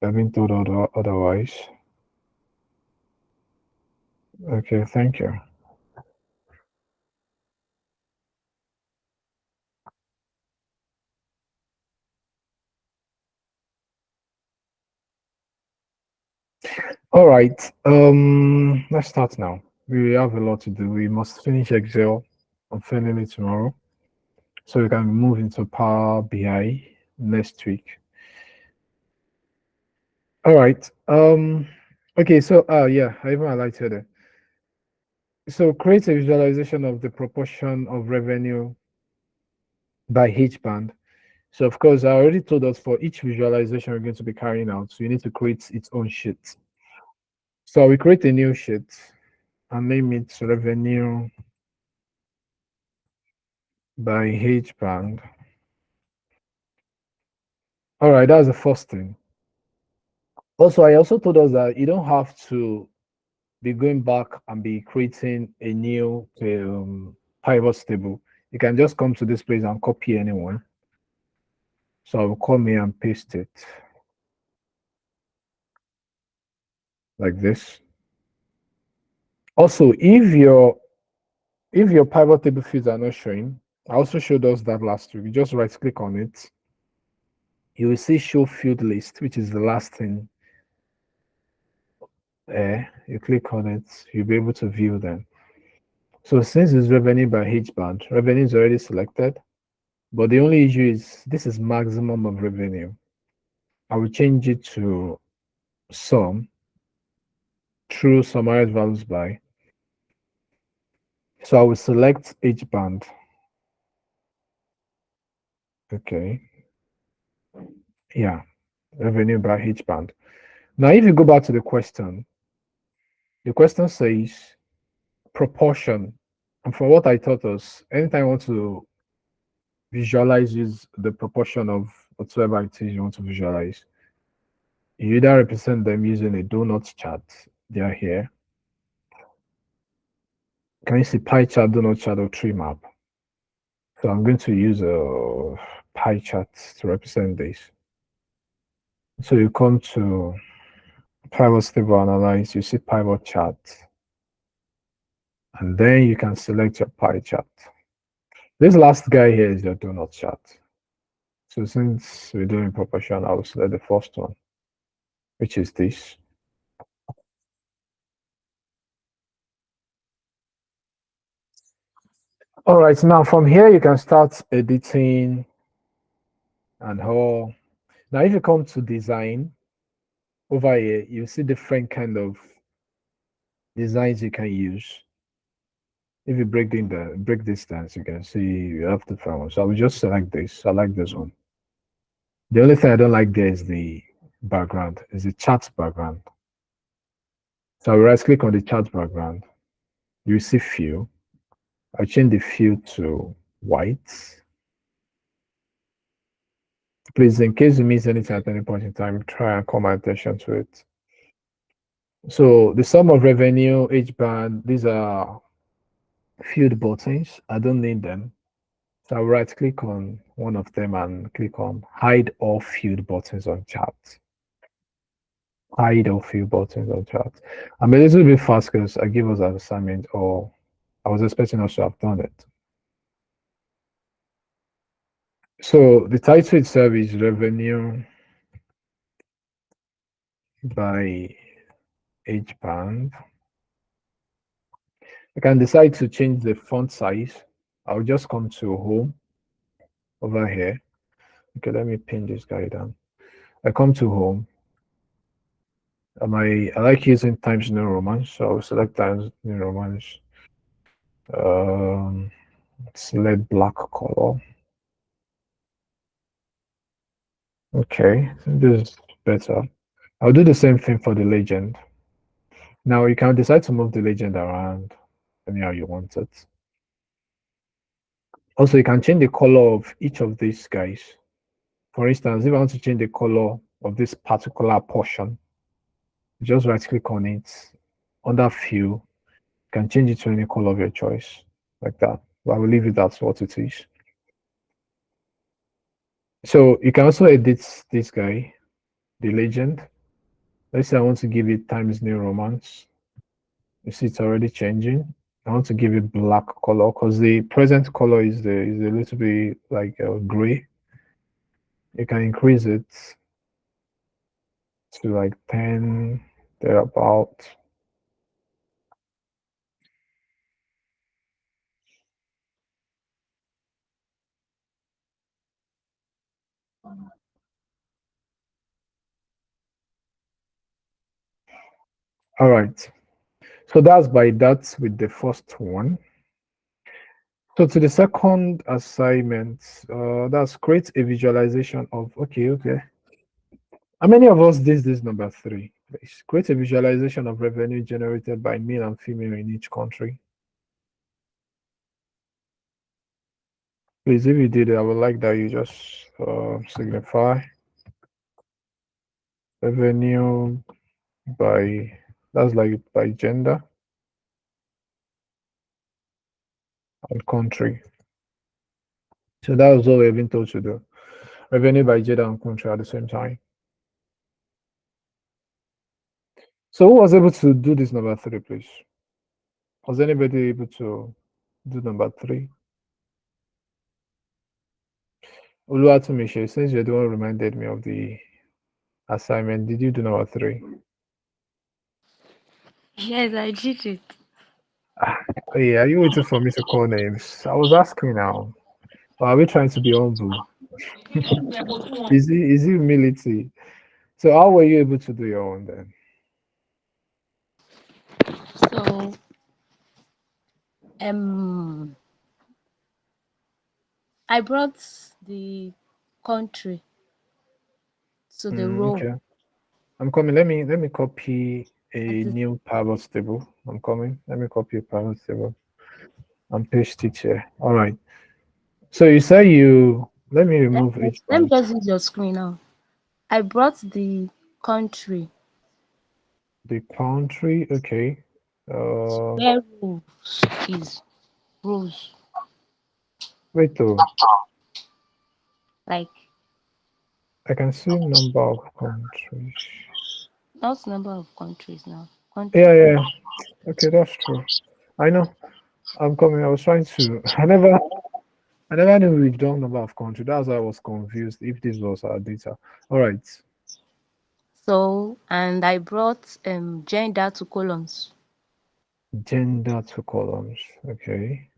I've been told otherwise. Okay, thank you. All right. Let's start now. We have a lot to do. We must finish Excel. I'm filling it tomorrow, so we can move into Power BI next week. All right. Okay. So, yeah, I even highlighted it. So, create a visualization of the proportion of revenue by each band. So, of course, I already told us for each visualization we're going to be carrying out, so you need to create its own sheet. So, we create a new sheet and name it revenue by each band. All right, that's the first thing. Also, I also told us that you don't have to be going back and be creating a new pivot table. You can just come to this place and copy anyone. So I will come here and paste it like this. Also, if your pivot table fields are not showing, I also showed us that last week. You just right click on it. You will see show field list, which is the last thing. You click on it, you'll be able to view them. So since it's revenue by each band, revenue is already selected, but the only issue is this is maximum of revenue. I will change it to sum through summarized values by. So I will select each band. Okay. Yeah, revenue by each band. Now, if you go back to the question says proportion. And for what I taught us, anytime you want to visualize use the proportion of whatever it is you want to visualize, you either represent them using a donut chart. They are here. Can you see pie chart, donut chart, or tree map? So I'm going to use a pie chart to represent this. So you come to pivot table analyze, you see pivot chart, and then you can select your pie chart. This last guy here is your donut chart. So since we're doing proportion, I will select the first one, which is this. All right, now from here you can start editing and all. Now if you come to design, over here you see different kind of designs you can use. If you break distance, you can see you have different ones. So I will just select this. I like this one. The only thing I don't like there is the background, is the chart background. So I will right click on the chart background. You see fill. I change the fill to white. Please, in case you miss anything at any point in time, try and call my attention to it. So the sum of revenue, each band, these are field buttons. I don't need them. So I'll right click on one of them and click on hide all field buttons on chart. Hide all field buttons on chart. I'm a little bit fast because I give us an assignment, or I was expecting us to have done it. So the title itself is revenue by each band. I can decide to change the font size. I'll just come to home over here. Okay, let me pin this guy down. I come to home. I like using Times New Roman, so I'll select Times New Roman. Select black color. Okay, this is better. I'll do the same thing for the legend. Now you can decide to move the legend around anyhow you want it. Also, you can change the color of each of these guys. For instance, if I want to change the color of this particular portion, just right click on it. Under fill, you can change it to any color of your choice, like that. But I will leave it as what it is. So you can also edit this guy, the legend. Let's say I want to give it Times New Romance. You see, it's already changing. I want to give it black color because the present color is a little bit like gray. You can increase it to like 10 thereabout. All right. So that's by that with the first one. So to the second assignment, that's create a visualization of, okay. How many of us did this number three? Please create a visualization of revenue generated by male and female in each country. Please, if you did it, I would like that you just signify revenue by, that's like by gender and country. So that was what we've been told to do. Revenue by gender and country at the same time. So who was able to do this number three, please? Was anybody able to do number three? Oluwatumishe, since you're the one who reminded me of the assignment, did you do number three? Yes, I did it. Oh, yeah, are you waiting for me to call names? I was asking now. Or are we trying to be humble? Is it humility? So how were you able to do your own then? So, um, I brought the country to the row Okay. I'm coming. Let me copy at a the new pivot table. I'm coming. Let me copy a pivot table and paste it here. All right. So you say you let me remove each let me one. just use your screen now. I brought the country The country, okay. where rows is rows, Wait though. like I can see number of countries. not number of countries now. Yeah, Country. yeah. Okay, that's true. I know. I'm coming. I was trying to. I never knew we'd done number of country. That's why I was confused if this was our data. All right. So, and I brought gender to columns. Gender to columns. Okay.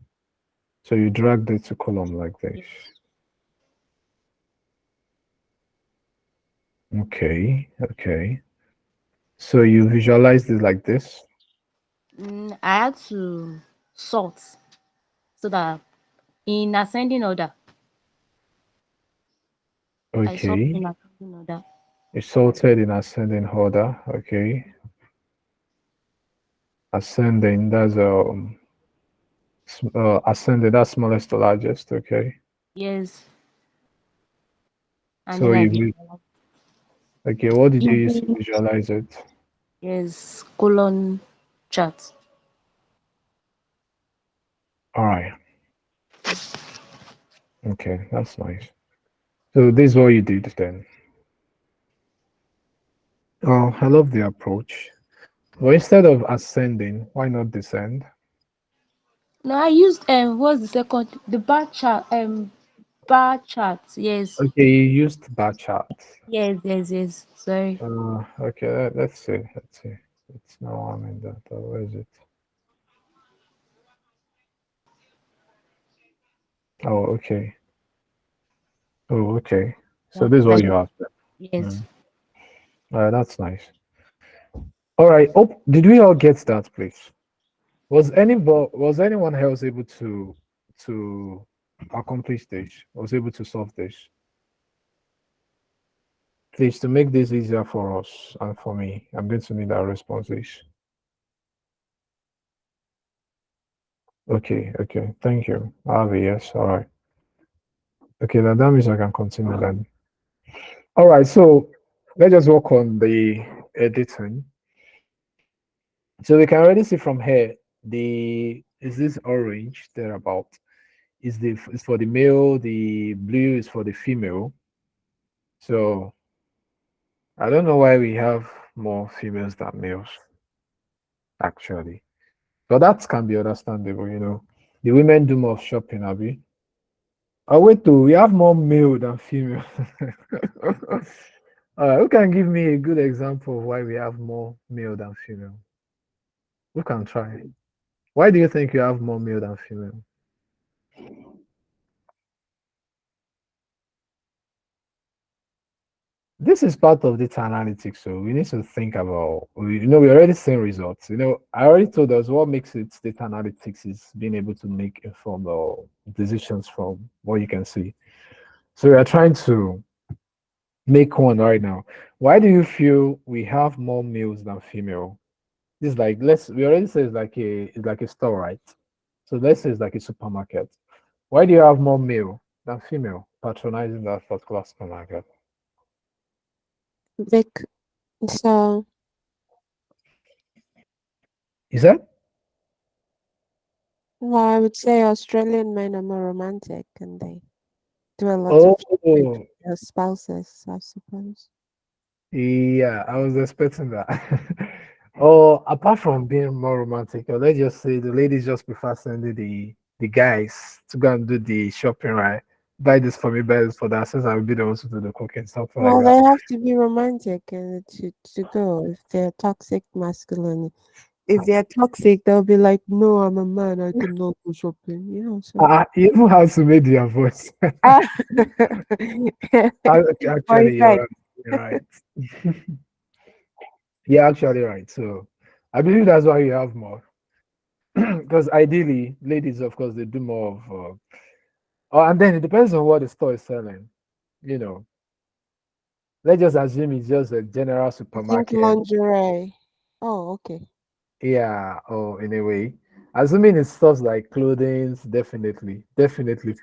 So you dragged it to column like this. Yes. Okay. Okay. So you visualized it like this. I had to sort so that in ascending order, I sort Okay. in ascending order. It's sorted in ascending order. Okay. Ascending, that's ascending, that's smallest to largest. Okay. Yes, and So then I you visualize okay, what did you use to using visualize it? yes colon chart. All right. Okay, that's nice. So this is what you did then. Oh, I love the approach. Well, instead of ascending, why not descend? No, I used what's the second the bar chart. Yes, Okay, you used bar chart. yes. Sorry. Okay, let's see. Let's see. It's no harm in that. Where is it? Oh, okay. Oh, okay. So Yeah, this is what like you have. yes. Mm. That's nice. All right. Oh, did we all get that, please? Was anyone else able to accomplish this? Was able to solve this? Please, to make this easier for us and for me, I'm going to need our responses. Okay. Thank you. I have a yes. All right. Okay, then that means I can continue then. All right. So let's just work on the editing. So we can already see from here the is this orange thereabout is for the male, the blue is for the female. So I don't know why we have more females than males, actually. But that can be understandable, you know. The women do more of shopping, Abby. Oh, wait, too, we have more male than female. Who can give me a good example of why we have more male than female? Who can try? Why do you think you have more male than female? This is part of data analytics, so we need to think about. We already seen results. I already told us what makes it data analytics is being able to make informed decisions from what you can see. So we are trying to make one right now. Why do you feel we have more males than female? This is like we already said it's like a store, right? So let's say it's like a supermarket. Why do you have more male than female patronizing that particular supermarket? Vic, so Is that? well, I would say Australian men are more romantic and they do a lot of shopping Oh, for their spouses, I suppose. yeah, I was expecting that. Oh, apart from being more romantic, or let's just say the ladies just prefer sending the guys to go and do the shopping, right? Buy this for me, buy this for that, since I will be the ones to do the cooking, something like Well, that. they have to be romantic to go if they're toxic masculine. If they're toxic, they'll be like, "No, I'm a man. I cannot go shopping." You know, so. You even have to make their voice. Ah. What Actually, effect? you're right. You're actually right. So I believe that's why you have more. Because ideally, ladies, of course, they do more of. Oh, and then it depends on what the store is selling. You know, let's just assume it's just a general I think supermarket. lingerie. Oh, okay. Yeah, or in a way. Assuming it's stuff like clothing, definitely,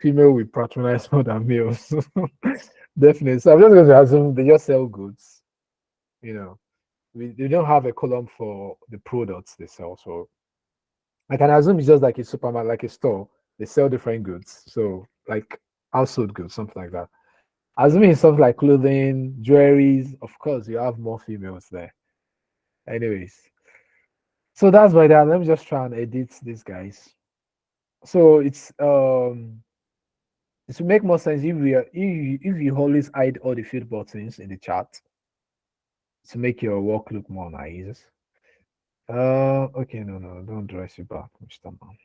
female will patronize more than males. Definitely. So I'm just going to assume they just sell goods. You know, they don't have a column for the products they sell. So I can assume it's just like a supermarket, like a store. They sell different goods. So like household goods, something like that. Assuming it's stuff like clothing, jewelries, of course, you have more females there. Anyways, so that's why that. Let me just try and edit these guys. So it will make more sense if you always hide all the field buttons in the chart to make your work look more nice. Okay, no, don't dress you back, Mr. Man.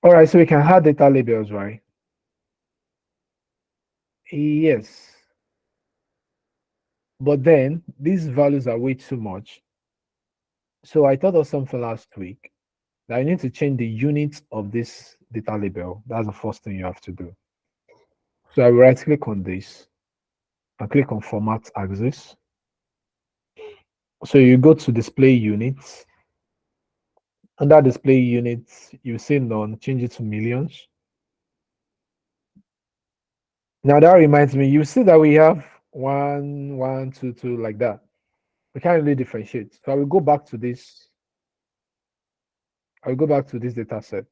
All right, so we can add data labels, right? Yes, but then these values are way too much. So I thought of something last week that I need to change the units of this data label. That's the first thing you have to do. So I will right click on this and click on format axis. So you go to display units. Under display units, you see none, change it to millions. Now that reminds me, you see that we have one, one, two, two, like that. We can't really differentiate. So I will go back to this. I'll go back to this data set.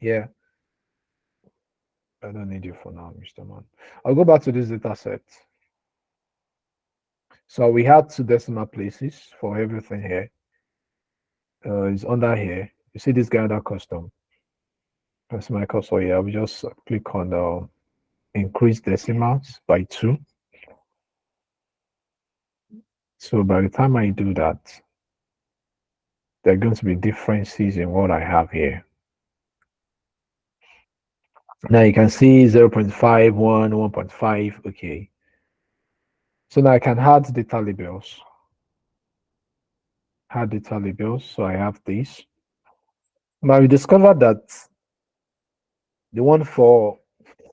Yeah, I don't need you for now, Mr. Man. I'll go back to this data set. So we had two decimal places for everything here. It's under here. You see this guy under custom. That's my cursor here. I will just click on increase decimals by 2. So by the time I do that, there are going to be differences in what I have here. Now you can see 0 0.5, 1, 1.5. Okay. So now I can add data labels. Add data labels. So I have this. Now we discovered that the one for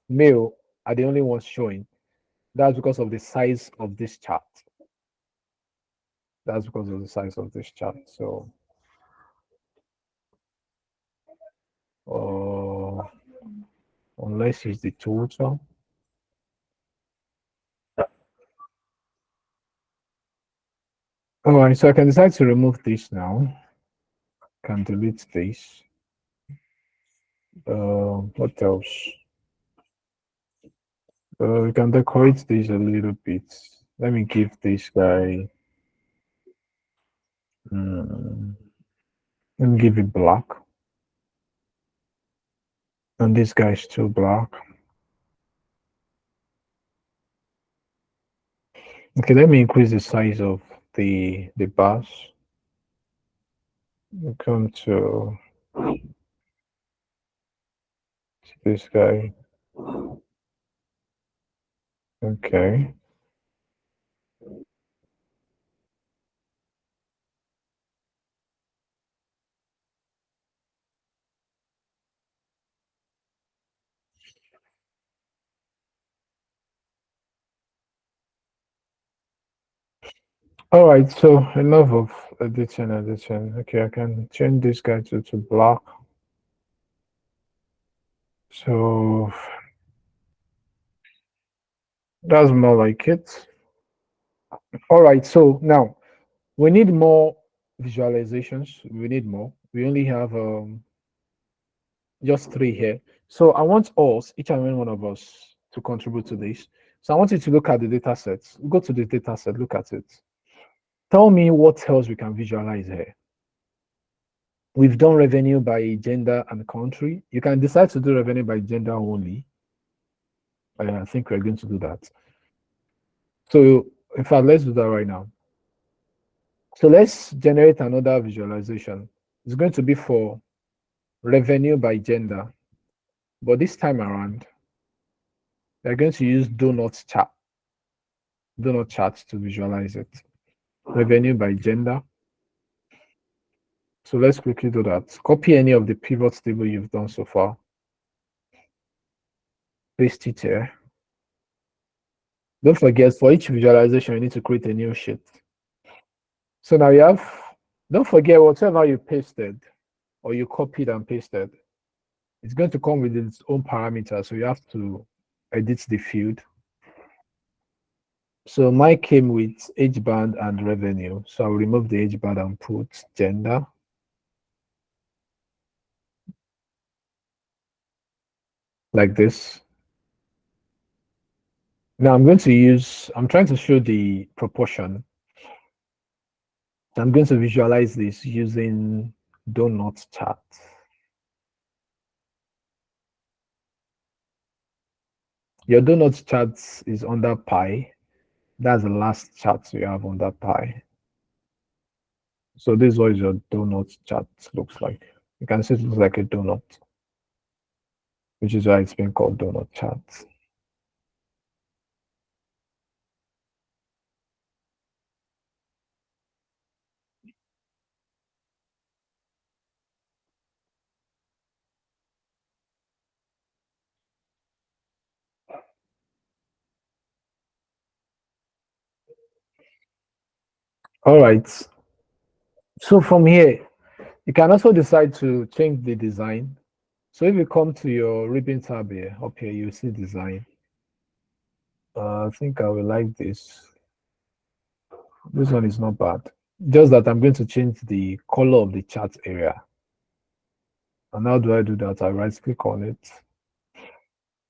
male are the only ones showing. That's because of the size of this chart. That's because of the size of this chart. So, unless it's the total. All right, so I can decide to remove this now. Can delete this. What else? We can decorate this a little bit. Let me give this guy. mm, Let me give it black. And this guy is still black. Okay, let me increase the size of the bars. We come to this guy. Okay. All right, so enough of editing. Okay, I can change this guy to black. So that's more like it. All right, so now we need more visualizations. We need more. We only have just three here. So I want us, each and every one of us, to contribute to this. So I want you to look at the data sets. Go to the data set, look at it. Tell me what else we can visualize here. We've done revenue by gender and country. You can decide to do revenue by gender only. I think we're going to do that. So in fact, let's do that right now. So let's generate another visualization. It's going to be for revenue by gender. But this time around, we're going to use donut chart to visualize it. Revenue by gender. So let's quickly do that. Copy any of the pivots table you've done so far. Paste it here. Don't forget, for each visualization, you need to create a new sheet. So now you have, don't forget whatever you pasted or you copied and pasted, it's going to come with its own parameters. So you have to edit the field. So mine came with age band and revenue. So I'll remove the age band and put gender. Like this. Now I'm trying to show the proportion. I'm going to visualize this using donut chart. Your donut chart is under pi. That's the last chart you have under pi. So this is what your donut chart looks like. You can see it looks like a donut, which is why it's been called donut chart. All right. So from here, you can also decide to change the design. So if you come to your ribbon tab here, up here, you see design. I think I will like this. This one is not bad. Just that I'm going to change the color of the chart area. And how do I do that? I right click on it.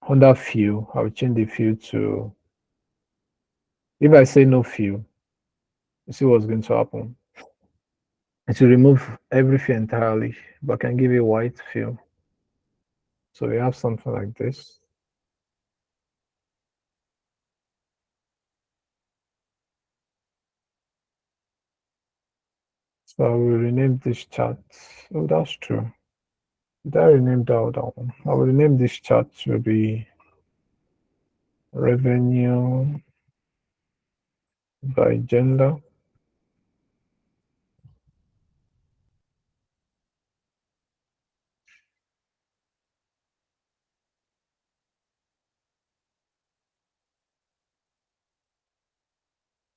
Under fill, I'll change the fill to, if I say no fill, you see what's going to happen. It will remove everything entirely, but I can give it white fill. So we have something like this. So I will rename this chart. Oh, that's true. Did I rename that one? I will rename this chart to be revenue by gender.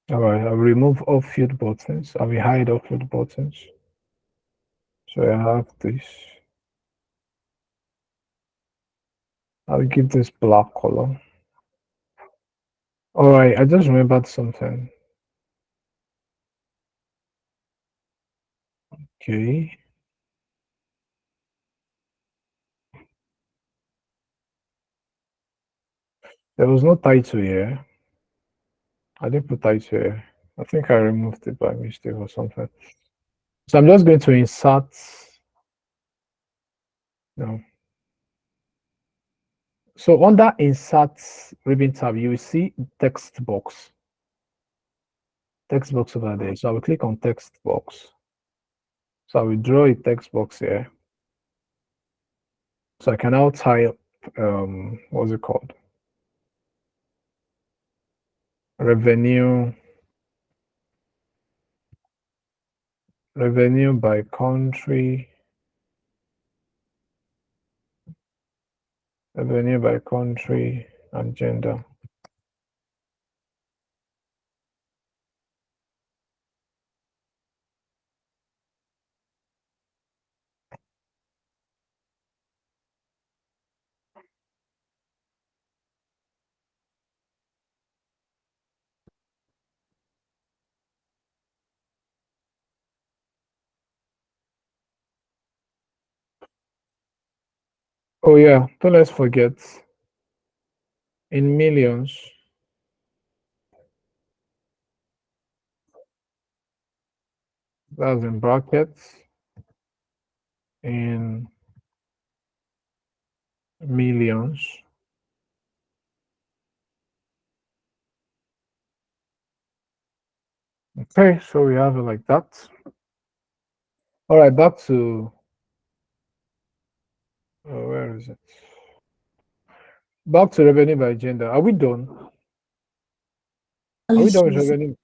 All right, I will remove all field buttons. I will hide all field buttons. So I have this. I will give this black color. All right, I just remembered something. Okay. There was no title here. I didn't put that here. I think I removed it by mistake or something. So I'm just going to insert. No. So under insert ribbon tab, you will see text box. Text box over there. So I will click on text box. So I will draw a text box here. So I can now type what's it called? Revenue by country. Revenue by country and gender. Oh yeah, don't let's forget in millions. That's in brackets in millions. Okay, so we have it like that. All right, back to where is it? Back to revenue by gender. Are we done? Are we done with revenue?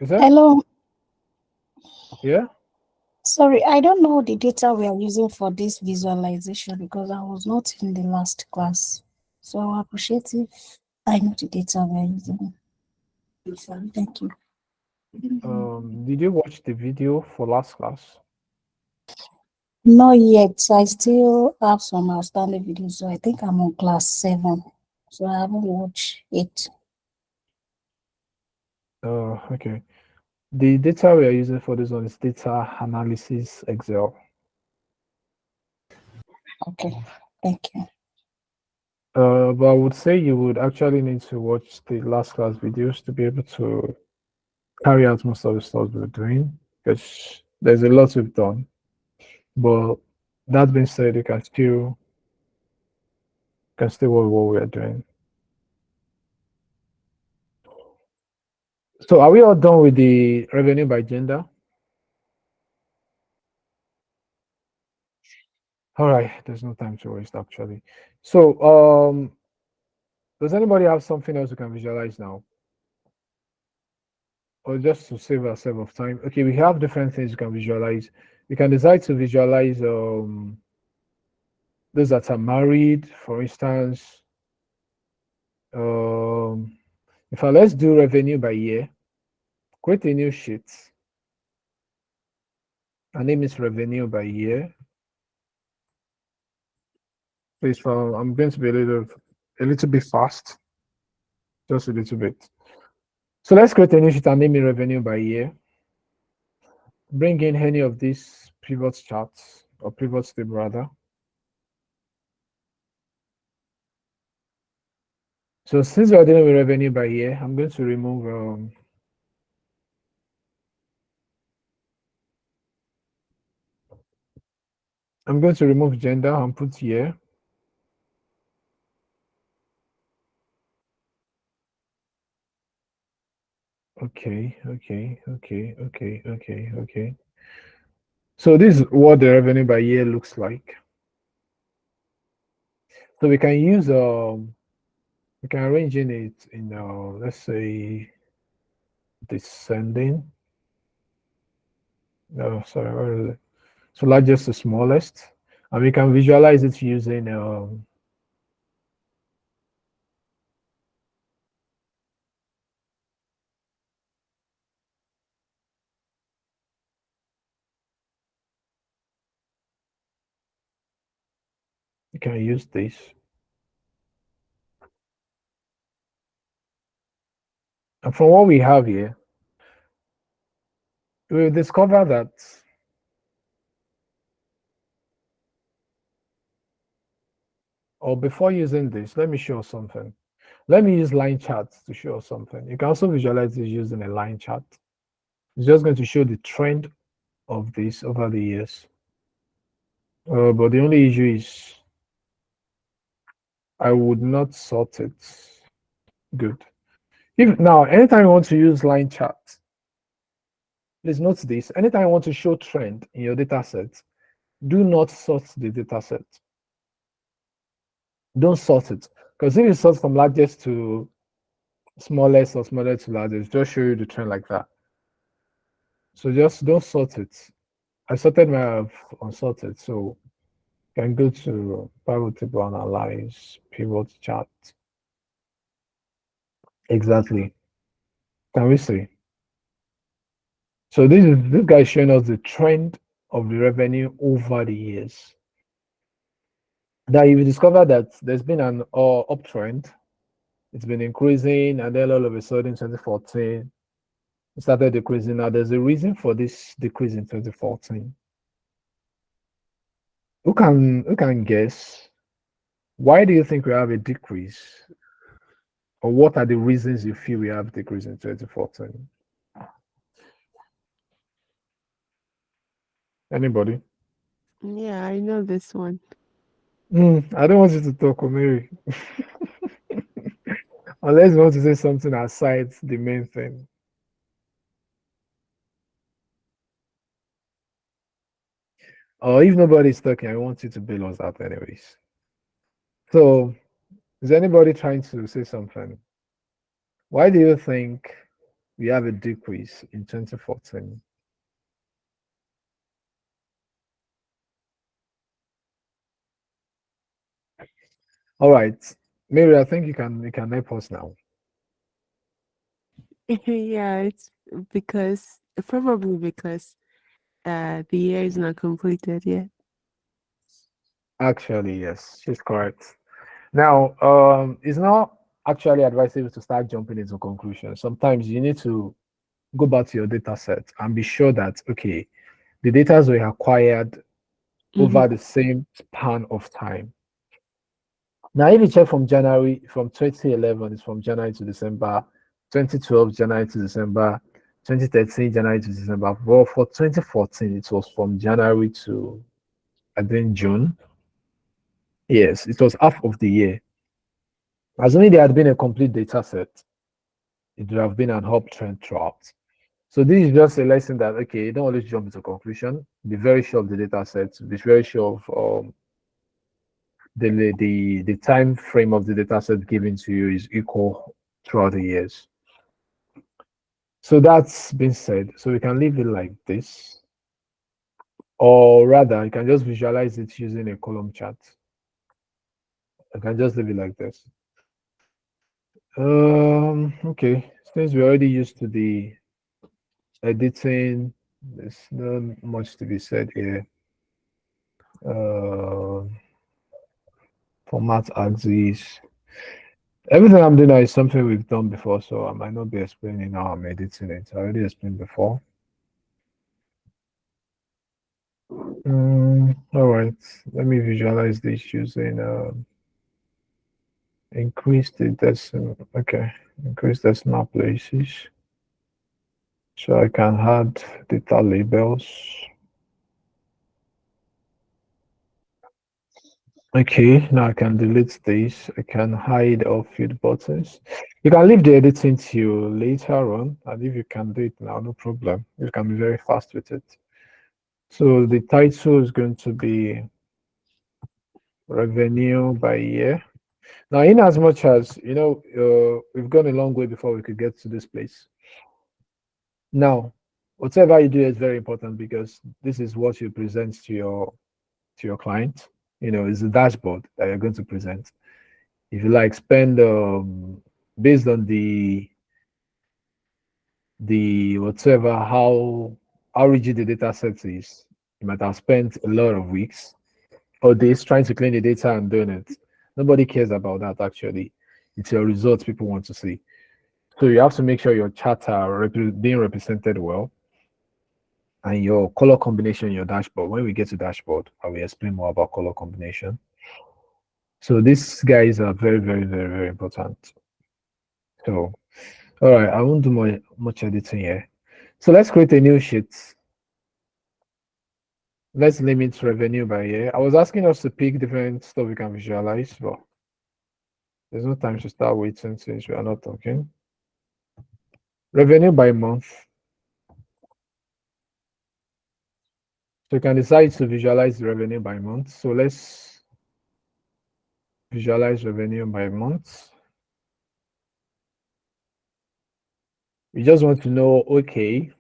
Is that? Hello. Yeah. Sorry, I don't know the data we are using for this visualization because I was not in the last class. So I appreciate if I know the data we are using. Thank you. Did you watch the video for last class? Not yet. I still have some outstanding videos, so I think I'm on class 7. So I haven't watched it. Oh, okay. The data we are using for this one is data analysis Excel. Okay, thank you. But I would say you would actually need to watch the last class videos to be able to carry out most of the stuff we're doing, because there's a lot we've done. But that being said, you can still work what we are doing. So are we all done with the revenue by gender? All right, there's no time to waste actually. So does anybody have something else we can visualize now? Or just to save ourselves of time? Okay, we have different things you can visualize. We can decide to visualize those that are married, for instance. Let's do revenue by year, create a new sheet. Our name is revenue by year. Please, I'm going to be a little bit fast, just a little bit. So let's create a new sheet and name it revenue by year. Bring in any of these pivot charts or pivot table rather. So since we're dealing with revenue by year, I'm going to remove gender and put year. Okay. So this is what the revenue by year looks like. So we can use we can arrange in it in let's say descending. No, sorry, where is it? So largest to smallest, and we can visualize it using you can use this. And from what we have here, we'll discover that or before using this, let me show something. Let me use line charts to show something. You can also visualize this using a line chart. It's just going to show the trend of this over the years. But the only issue is I would not sort it. Good. If now, anytime you want to use line charts, please note this. Anytime you want to show trend in your data set, do not sort the data set. Don't sort it. Because if you sort from largest to smallest or smallest to largest, just show you the trend like that. So just don't sort it. I sorted my unsorted, so you can go to pivot table, analyze, pivot chart. Exactly. Can we see? So this guy is showing us the trend of the revenue over the years. Now you will discover that there's been an uptrend. It's been increasing, and then all of a sudden, 2014, it started decreasing. Now there's a reason for this decrease in 2014. Who can guess? Why do you think we have a decrease? Or what are the reasons you feel we have decrease in 2014? Anybody? Yeah, I know this one. I don't want you to talk, Mary. Unless you want to say something aside the main thing. Or if nobody's talking, I want you to bail us out anyways. So, is anybody trying to say something? Why do you think we have a decrease in 2014? All right, Mary, I think you can help us now. Yeah, it's probably because the year is not completed yet. Actually, yes, she's correct. Now, it's not actually advisable to start jumping into conclusions. Sometimes you need to go back to your data set and be sure that, okay, the data were acquired over the same span of time. Now, if you check from 2011, it's from January to December, 2012, January to December, 2013, January to December. But for 2014, it was from January to, I think, June. Yes, it was half of the year. Assuming there had been a complete data set, it would have been an uptrend throughout. So this is just a lesson that, okay, you don't always jump into conclusion. Be very sure of the data set. Be very sure of the time frame of the data set given to you is equal throughout the years. So that's been said. So we can leave it like this. Or rather, you can just visualize it using a column chart. I can just leave it like this. Okay, since we're already used to the editing, there's not much to be said here. Format axis. Everything I'm doing now is something we've done before, so I might not be explaining how I'm editing it. I already explained before. All right, let me visualize this using increase the decimal. Okay, increase decimal places. So I can add data labels. Okay, now I can delete this. I can hide all field buttons. You can leave the editing till later on, and if you can do it now, no problem. You can be very fast with it. So the title is going to be revenue by year. Now, in as much as, we've gone a long way before we could get to this place. Now, whatever you do is very important because this is what you present to your client. It's a dashboard that you're going to present. If you like spend based on the whatever how rigid the data set is, you might have spent a lot of weeks or days trying to clean the data and doing it. Nobody cares about that actually. It's your results people want to see. So you have to make sure your charts are being represented well and your color combination in your dashboard. When we get to dashboard, I will explain more about color combination. So these guys are very, very, very, very important. So, all right, I won't do much editing here. So let's create a new sheet. Let's limit revenue by year. I was asking us to pick different stuff we can visualize, but there's no time to start waiting since we are not talking. Revenue by month. So you can decide to visualize the revenue by month. So let's visualize revenue by month. We just want to know, okay,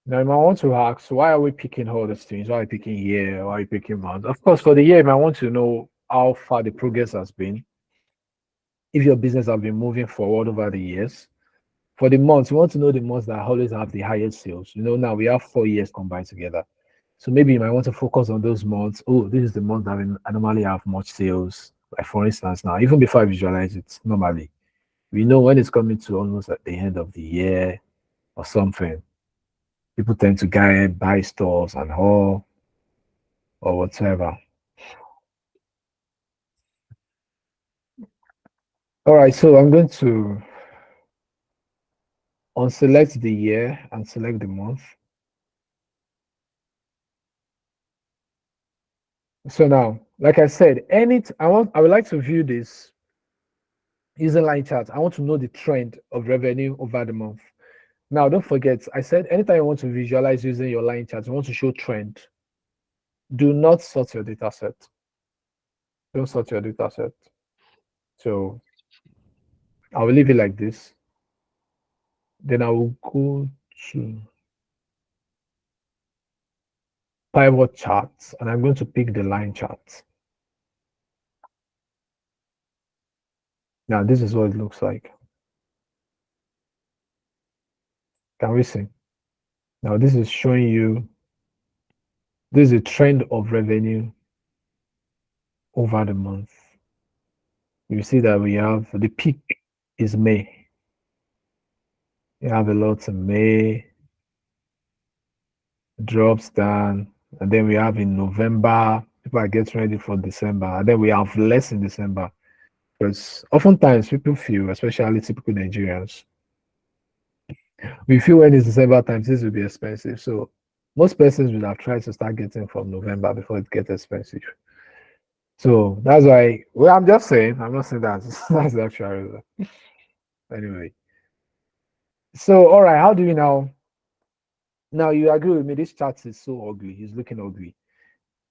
now you might want to ask, why are we picking all these things? Why are we picking year? Why are we picking month? Of course, for the year, you might want to know how far the progress has been. If your business has been moving forward over the years. For the months, you want to know the months that always have the highest sales. You know, now we have 4 years combined together. So maybe you might want to focus on those months. Oh, this is the month that I normally have much sales. Like for instance, now, even before I visualize it, normally, we know when it's coming to almost at the end of the year or something, people tend to buy stores and all or whatever. All right, so I'm going to unselect the year and select the month. So now, like I said, I would like to view this using line chart. I want to know the trend of revenue over the month. Now, don't forget, I said anytime you want to visualize using your line chart, you want to show trend. Do not sort your data set. Don't sort your data set. So I will leave it like this. Then I will go to pivot charts and I'm going to pick the line chart. Now, this is what it looks like. Can we see? Now, this is showing you, this is a trend of revenue over the month. You see that we have the peak is May. You have a lot in May, drops down, and then we have in November, people are getting ready for December, and then we have less in December. Because oftentimes people feel, especially typical Nigerians, we feel when it's December time, this will be expensive. So most persons would have tried to start getting from November before it gets expensive. So that's why, well, I'm just saying, I'm not saying that that's the actual reason. Anyway. So, all right, how do we now you agree with me, this chart is so ugly, it's looking ugly.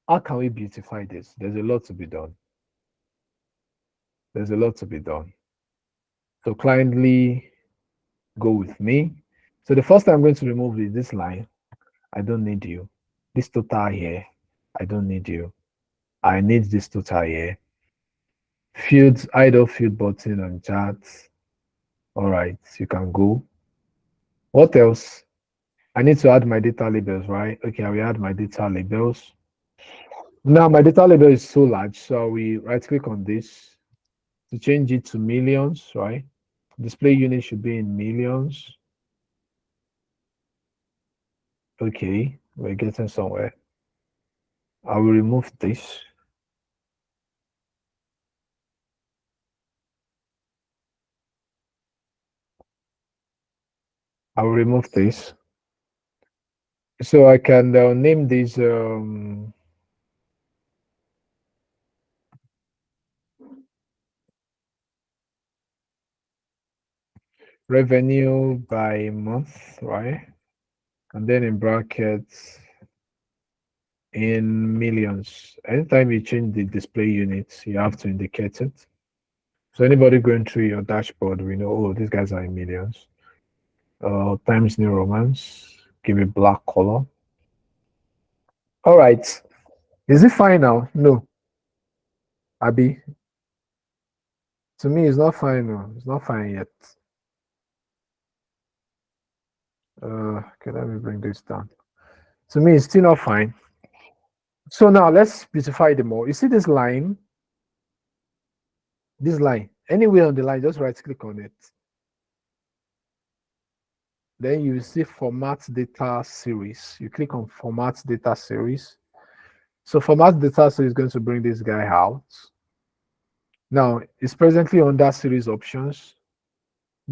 How can we beautify this? There's a lot to be done. There's a lot to be done. So kindly go with me. So the first time I'm going to remove this line. I don't need you. This total here, I don't need you. I need this total here. Fields, idle field button on charts. All right, you can go. What else? I need to add my data labels, right? Okay, I will add my data labels. Now my data label is so large, so we right click on this to change it to millions, right? Display unit should be in millions. Okay, we're getting somewhere. I will remove this. I will remove this. So I can name this revenue by month, right? And then in brackets in millions. Anytime you change the display units, you have to indicate it. So anybody going through your dashboard, we know, oh, these guys are in millions. Times New Romans, give it black color. All right. Is it fine now? No. Abby? To me, it's not fine. No. It's not fine yet. Okay, let me bring this down. To me, it's still not fine. So now let's beautify them more. You see this line? This line. Anywhere on the line, just right click on it. Then you see format data series. You click on format data series. So format data series is going to bring this guy out. Now it's presently under series options.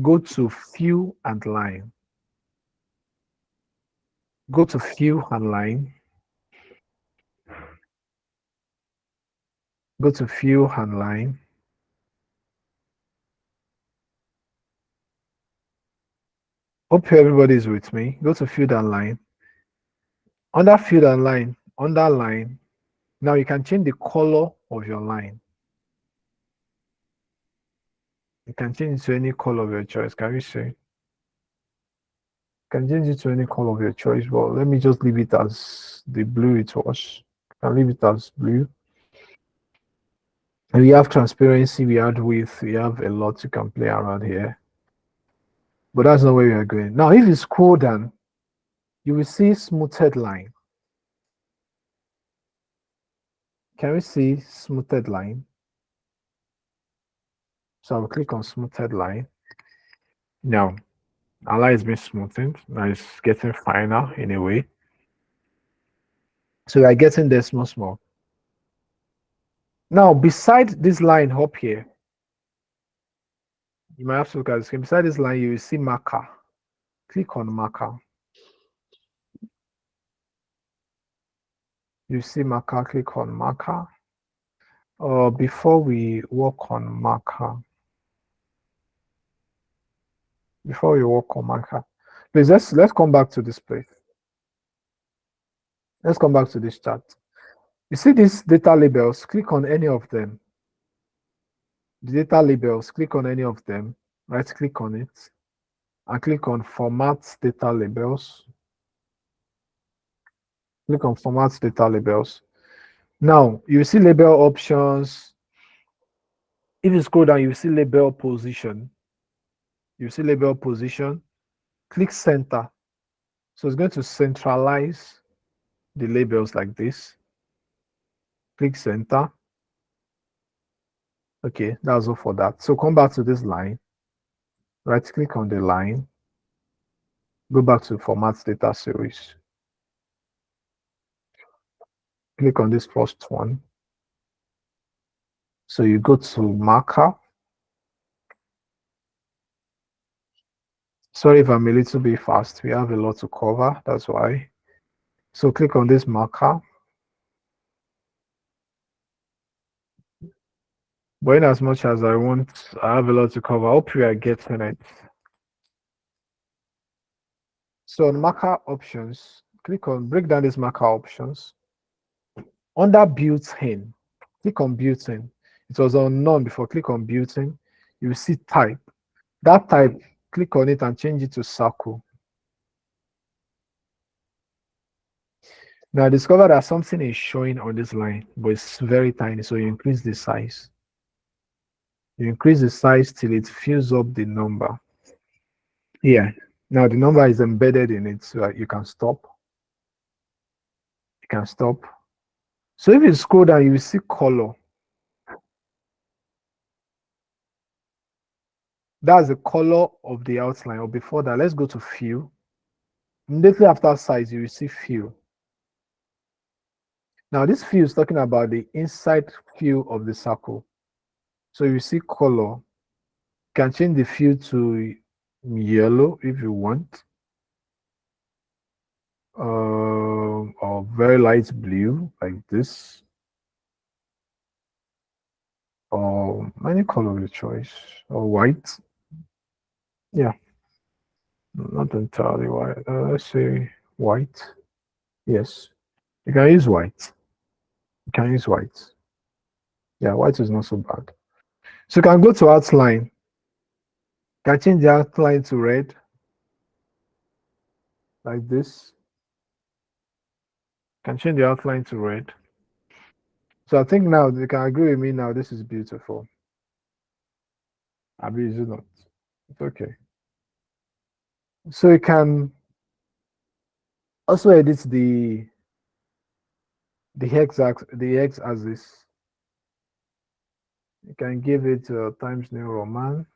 go to fill and line. Go to fill and line. Go to fill and line. Hope everybody is with me. Go to field and line. Under field and line, underline. Now you can change the color of your line. You can change it to any color of your choice. Can you see? You can change it to any color of your choice, but let me just leave it as the blue it was. I can leave it as blue. And we have transparency, we add width, we have a lot you can play around here. But that's not where we are going. Now, if you scroll down, you will see smoothed line. Can we see smoothed line? So I'll click on smoothed line. Now, our line is being smoothed. Now it's getting finer in a way. So we are getting there small. Now, beside this line up here, you might have to look at the screen. Beside this line, you will see marker. Click on marker. You see marker, click on marker. Before we work on marker, please let's come back to this place. Let's come back to this chart. You see these data labels, click on any of them. The data labels, click on any of them, right click on it, and click on format data labels. Click on format data labels. Now you see label options. If you scroll down, you see label position. You see label position. Click center. So it's going to centralize the labels like this. Click center. Okay, that's all for that. So come back to this line. Right click on the line. Go back to format data series. Click on this first one. So you go to marker. Sorry if I'm a little bit fast. We have a lot to cover. That's why. So click on this marker. But in as much as I want, I have a lot to cover. I hope you are getting it. So on marker options, click on break down these marker options. Under built-in, click on built-in. It was on none before. Click on built-in. You will see type. That type, click on it and change it to circle. Now discover that something is showing on this line, but it's very tiny. So you increase the size. You increase the size till it fills up the number. Yeah. Now the number is embedded in it, so you can stop. You can stop. So if you scroll down, you will see color. That's the color of the outline. Or before that, let's go to fill. Immediately after size, you will see fill. Now this fill is talking about the inside fill of the circle. So you see color. You can change the fill to yellow if you want. Or very light blue like this. Or any color of your choice. Or white. Yeah. Not entirely white. Let's say white. Yes. You can use white. You can use white. Yeah, white is not so bad. So you can go to outline. You can change the outline to red. Like this. You can change the outline to red. So I think now you can agree with me now. This is beautiful. I mean, is it not? It's okay. So you can also edit the x-axis. You can give it Times New Roman.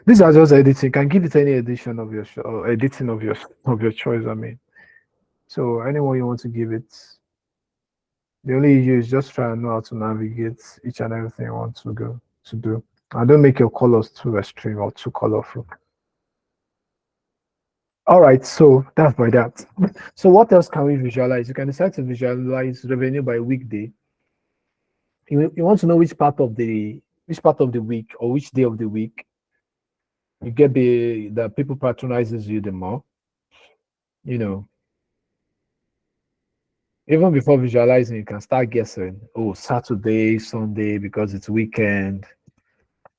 These are just editing. You can give it any edition of your editing of your choice. I mean, so anyone you want to give it. The only issue is just try and know how to navigate each and everything you want to go. to do. And don't make your colors too extreme or too colorful. All right, so that's by that. So what else can we visualize? You can decide to visualize revenue by weekday. You want to know which part of the week or which day of the week you get the people patronizes you the more. You know, even before visualizing, you can start guessing. Oh, Saturday, Sunday, because it's weekend.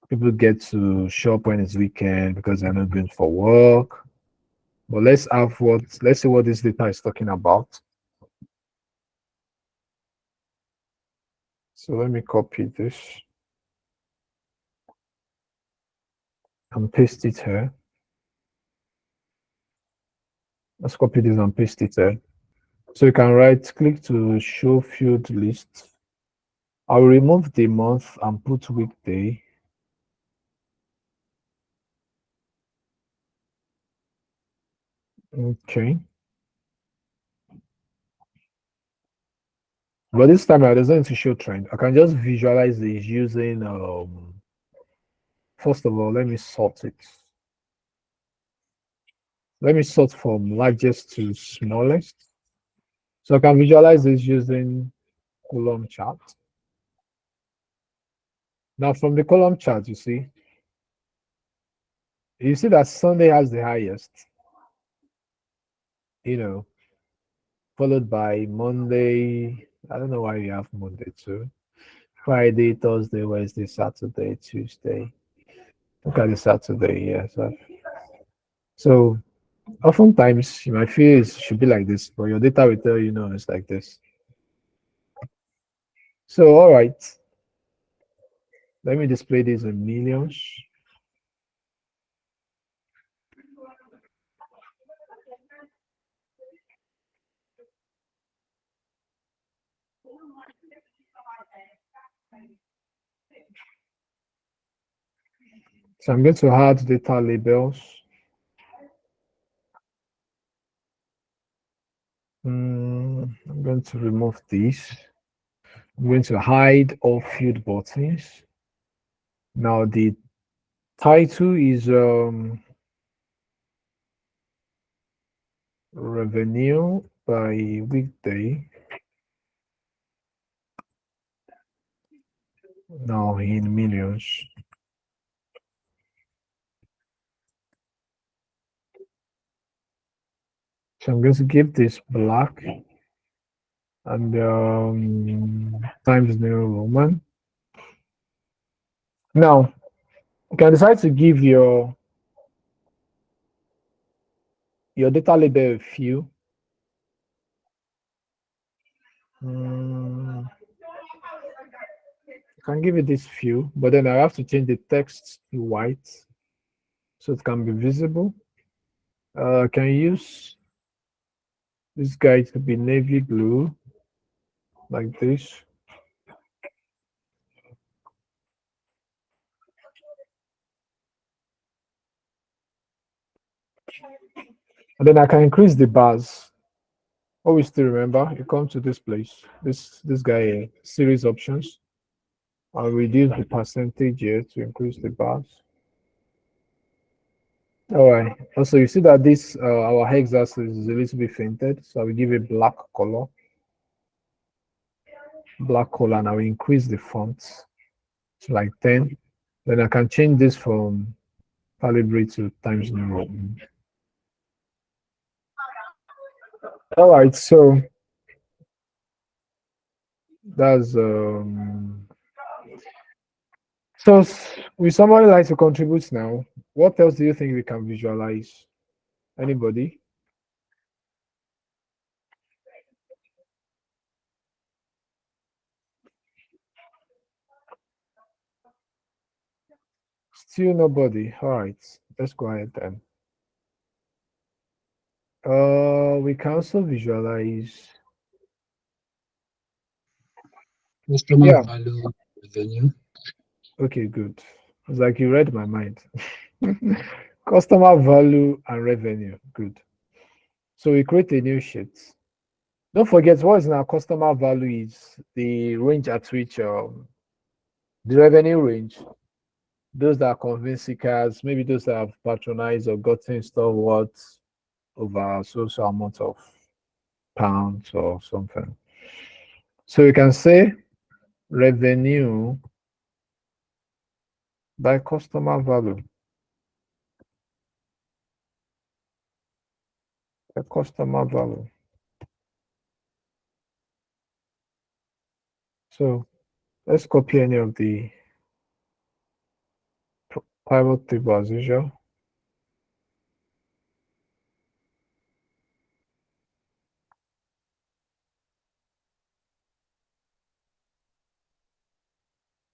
People get to shop when it's weekend because they're not going for work. But let's see what this data is talking about. So let me copy this and paste it here. Let's copy this and paste it here. So you can right click to show field list. I'll remove the month and put weekday. Okay. But this time I doesn't need to show trend. I can just visualize this using first of all, let me sort it. Let me sort from largest to smallest. So I can visualize this using column chart. Now from the column chart, you see that Sunday has the highest, followed by Monday. I don't know why you have Monday too. Friday, Thursday, Wednesday, Saturday, Tuesday. Look at the Saturday, yes. So oftentimes you might feel it should be like this, but your data will tell you no, it's like this. So all right. Let me display this in millions. So I'm going to add data labels. I'm going to remove this. I'm going to hide all field buttons. Now the title is revenue by weekday. Now in millions. So I'm going to give this black and Times New Roman. Now you can decide to give your data label a few. You can give it this few, but then I have to change the text to white so it can be visible. Can use this guy to be navy blue, like this. And then I can increase the bars. Always still remember, you come to this place, this guy here, series options. I'll reduce the percentage here to increase the bars. All right. Also, you see that this our x-axis is a little bit fainted, so I will give it black color. Black color, and I will increase the font to like 10. Then I can change this from calibrate to Times New Roman. All right, so that's so with somebody like to contribute now, what else do you think we can visualize? Anybody? Still nobody. All right, let's go ahead then. We can also visualize Customer Yeah. value revenue. Okay, good. It's like you read my mind. Customer value and revenue. Good. So we create a new sheet. Don't forget what is in our customer value is the range at which the The revenue range, those that are convinced seekers, maybe those that have patronized or gotten stuff worth over so amount of pounds or something. So you can say revenue by customer value. By customer value. So let's copy any of the pivot table as usual.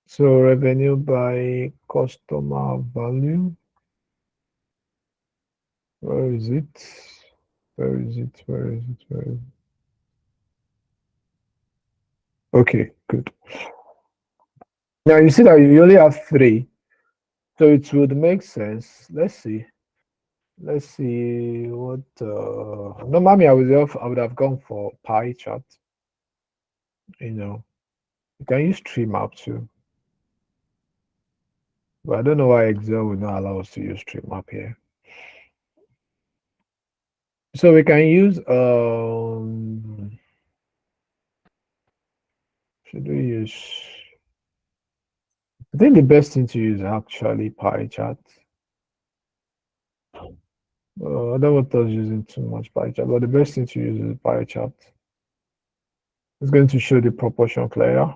So revenue by customer value. Where is it? Where is it? Where is it? Where is it? Okay, good. Now you see that you only have 3. So it would make sense. Let's see. Let's see what normally I would have gone for pie chart. You can use tree map too. But I don't know why Excel will not allow us to use tree map here. So we can use should we use, I think the best thing to use is actually pie chart. I don't want us using too much pie chart, but the best thing to use is pie chart. It's going to show the proportion clearer.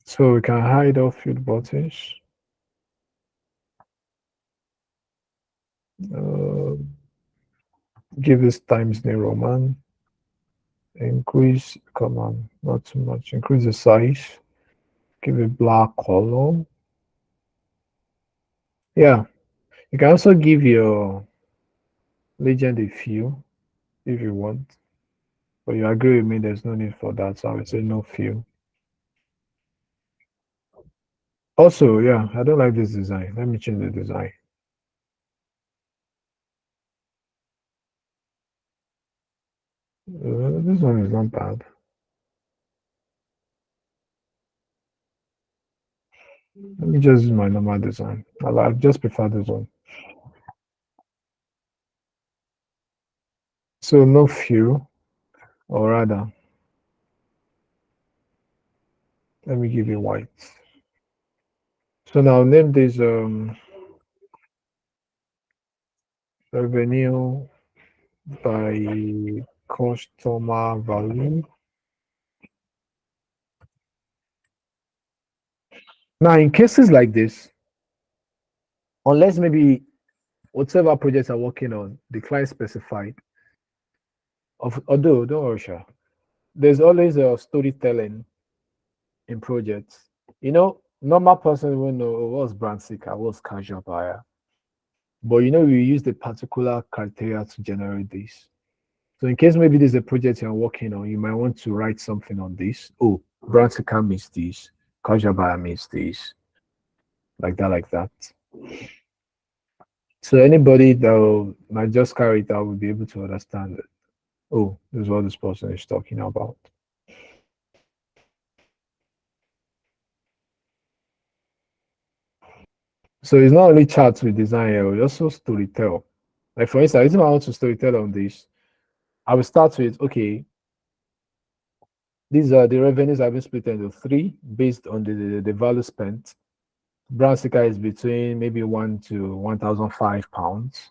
So we can hide all field buttons. Give this Times New Roman. Increase, come on, not too much. Increase the size. Give it black color. Yeah, you can also give your legend a fill if you want. But you agree with me, there's no need for that. So I would say no fill. Also, yeah, I don't like this design. Let me change the design. This one is not bad. Let me just use my normal design. I just prefer this one. So no fill, or rather, let me give you white. So now name this revenue by customer value. Now, in cases like this, unless maybe whatever projects are working on, the client specified, although don't worry, Sha, there's always a storytelling in projects. Normal person will know what's brand seeker, what's casual buyer. But we use the particular criteria to generate this. So in case maybe there's a project you're working on, you might want to write something on this. Oh, brand seeker means this, casual buyer means this, like that. So anybody that might just carry it out will be able to understand it. Oh, this is what this person is talking about. So it's not only charts we design here, we also storytell. Like for instance, if I want to storytell on this, I will start with, okay, these are the revenues have been split into 3 based on the value spent. Brown sticker is between maybe £1 to £1,005,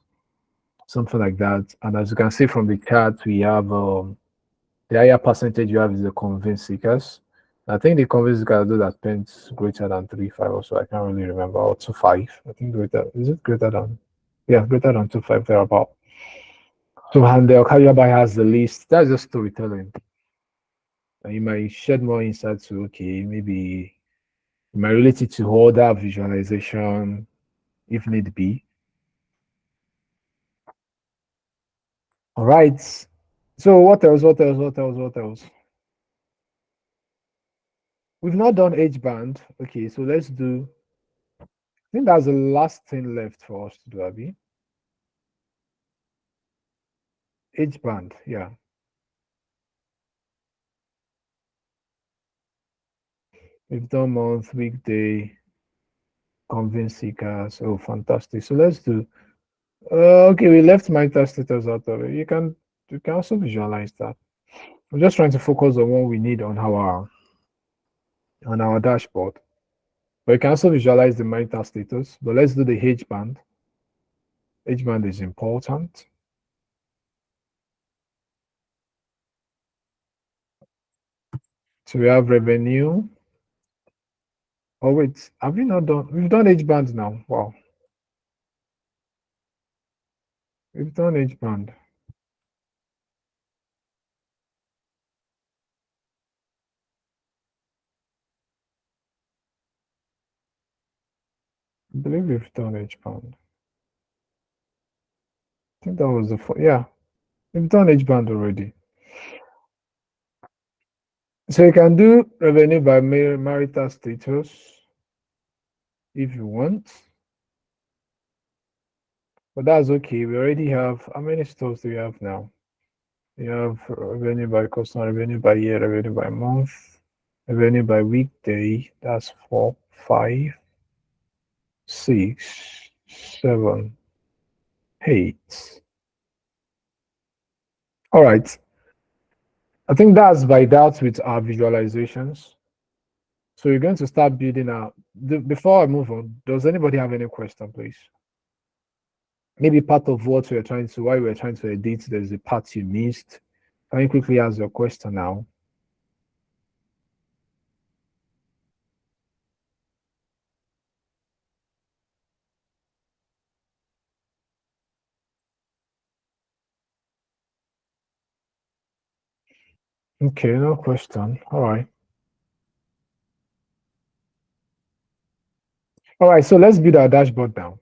something like that. And as you can see from the chart, we have the higher percentage you have is the convinced seekers. I think the convinced seekers do that spent greater than 3.5 or so. I can't really remember, or 2.5. I think greater than? Yeah, greater than 2.5 thereabout. So and the casual buyer has the least. That's just storytelling. And you might shed more insight to, okay, maybe you might relate it to other visualization if need be. All right. So what else? We've not done H band. Okay, so let's do. I think that's the last thing left for us to do, Abby. H band, yeah. We've done month, weekday, convince seekers. Oh, fantastic. So let's do. Okay, we left marital status out of it. You can also visualize that. I'm just trying to focus on what we need on our dashboard. But you can also visualize the marital status. But let's do the H band. H band is important. So we have revenue. Oh wait, have we not done? We've done H band now. Wow. We've done H band. I believe we've done H band. I think that was the yeah. We've done H band already. So you can do revenue by marital status if you want. But that's okay. We already have, how many stores do we have now? We have revenue by customer, revenue by year, revenue by month, revenue by weekday. That's 4, 5, 6, 7, 8. All right. I think that's by that with our visualizations. So we're going to start building out. Before I move on, does anybody have any question, please? Maybe part of what we're trying to, why we're trying to edit, there's a part you missed. Can you quickly ask your question now? Okay, no question. All right. All right, so let's build our dashboard now.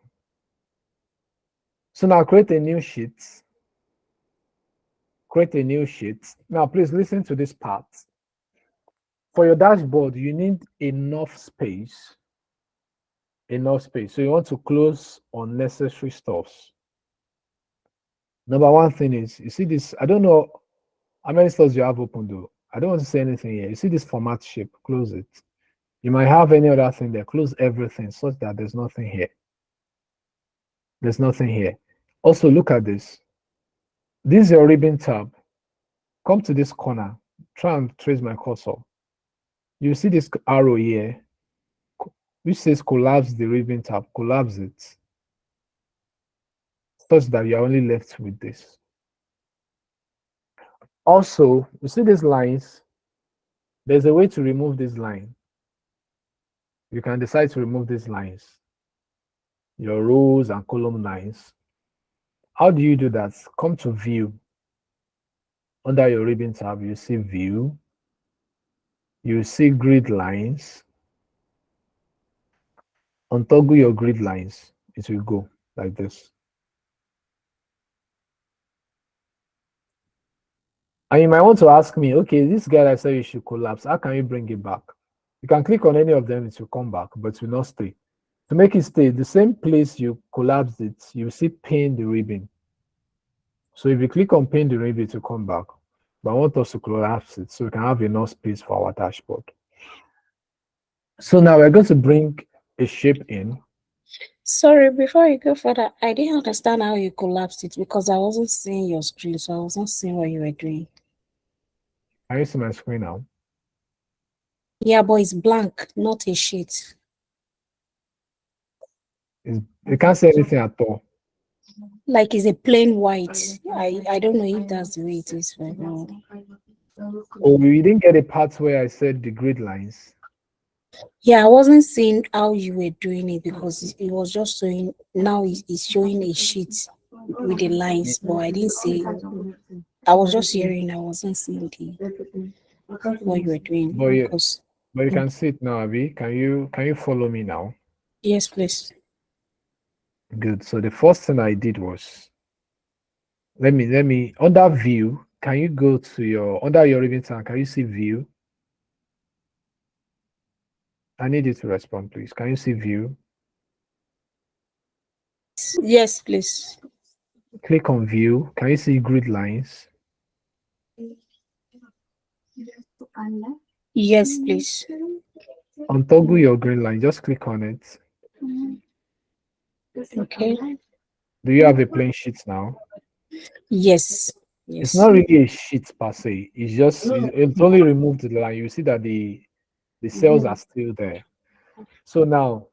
So now create a new sheet. Create a new sheet. Now, please listen to this part. For your dashboard, you need enough space. Enough space. So you want to close unnecessary stuffs. Number one thing is, you see this, I don't know how many stores you have open though. I don't want to say anything here. You see this format shape, close it. You might have any other thing there, close everything such that there's nothing here. There's nothing here. Also, look at this. This is your ribbon tab. Come to this corner. Try and trace my cursor. You see this arrow here, which says collapse the ribbon tab. Collapse it. Such that you're only left with this. Also, you see these lines? There's a way to remove this line. You can decide to remove these lines. Your rows and column lines. How do you do that? Come to view. Under your ribbon tab, you see view. You see grid lines. Untoggle your grid lines. It will go like this. And you might want to ask me, okay, this guy that said you should collapse, how can you bring it back? You can click on any of them, it will come back, but it will not stay. To make it stay, the same place you collapsed it, you see pin the ribbon. So if you click on pin the ribbon, it will come back. But I want us to collapse it so we can have enough space for our dashboard. So now we're going to bring a shape in. Sorry, before you go further, I didn't understand how you collapsed it because I wasn't seeing your screen, so I wasn't seeing what you were doing. Can you see my screen now? Yeah, but it's blank, not a sheet. You can't see anything at all. Like it's a plain white. I don't know if that's the way it is right now. Oh, we didn't get a part where I said the grid lines. Yeah, I wasn't seeing how you were doing it because it was just showing, now it's showing a sheet with the lines, but I didn't see, I was just hearing, I wasn't seeing what you were doing. But you can see it now, Abby. Can you follow me now? Yes, please. Good. So the first thing I did was, let me under view, can you go to your, under your ribbon tab, can you see view? I need you to respond, please. Can you see view? Yes, please. Click on view. Can you see grid lines? Yes, please. untoggle your green line. Just click on it. Okay. Do you have a plain sheet now? Yes. It's Yes. not really a sheet per se. It's just it's only removed the line. You see that the cells are still there. So now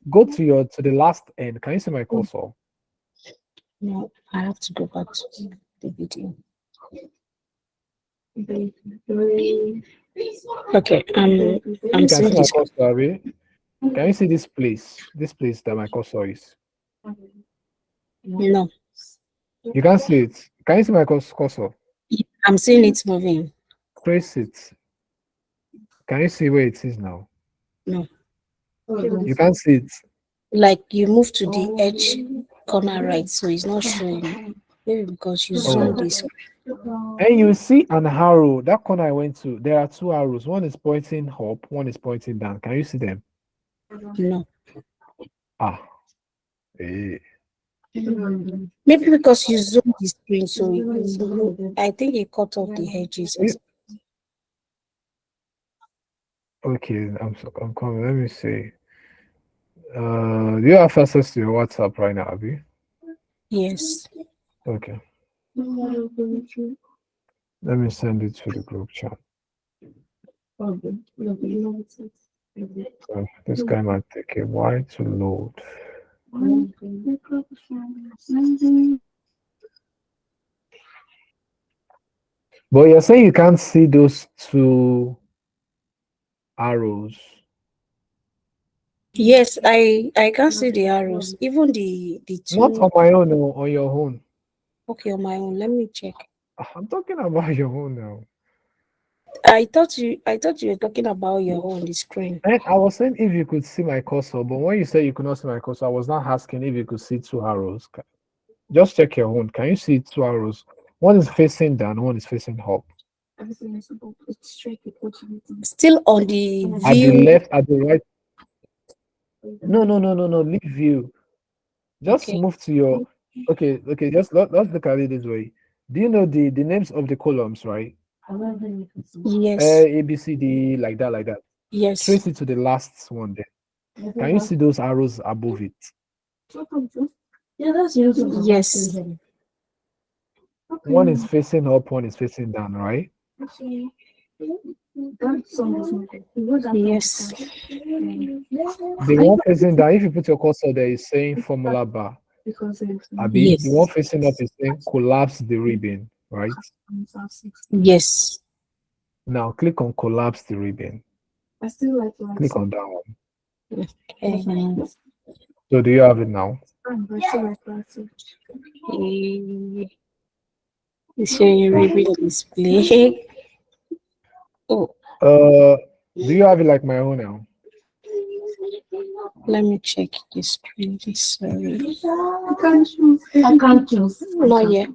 go to the last end. Can you see my cursor? No, I have to go back to the video. Okay. I'm You can seeing see my this. cursor, Abi? Can you see this place? This place that my cursor is. No, You can see it. Can you see my cursor? I'm seeing it moving. Trace it. Can you see where it is now? No. You can see it. Like you move to the edge corner right, so it's not showing. Maybe because you zoom this. And you see an arrow. That corner I went to, there are two arrows. One is pointing up, one is pointing down. Can you see them? No. Ah. Eh. Maybe because you zoom the screen, so I think it cut off the edges. Okay, I'm coming. Let me see. Do you have access to your WhatsApp right now, Abby? Yes. Okay. Let me send it to the group chat. This guy might take a while to load. But you're saying you can't see those two arrows. Yes, I can see the arrows. Even the two. Not on my own, no, on your own. Okay, on my own. Let me check. I'm talking about your own now. I thought you were talking about your own the screen. And I was saying if you could see my cursor, but when you said you could not see my cursor, I was not asking if you could see two arrows. Just check your own. Can you see two arrows? One is facing down, one is facing up. Still on the At the view. left, at the right. No. Leave view. Just Okay. move to your. Okay. Just let's look at it this way. Do you know the names of the columns, right? Yes. A, B, C, D, like that. Yes. Trace it to the last one there. Can you see those arrows above it? Yes. One is facing up, one is facing down, right? Yes. The one facing down, if you put your cursor there, is saying formula bar. Abi, Yes. the one facing up is saying collapse the ribbon, right? Yes. Now click on collapse the ribbon. Click on that one. Okay. So do you have it now? It's showing ribbon display. Oh, Do you have it like my own now? let me check the screen. Sorry. I can't choose. Not yet.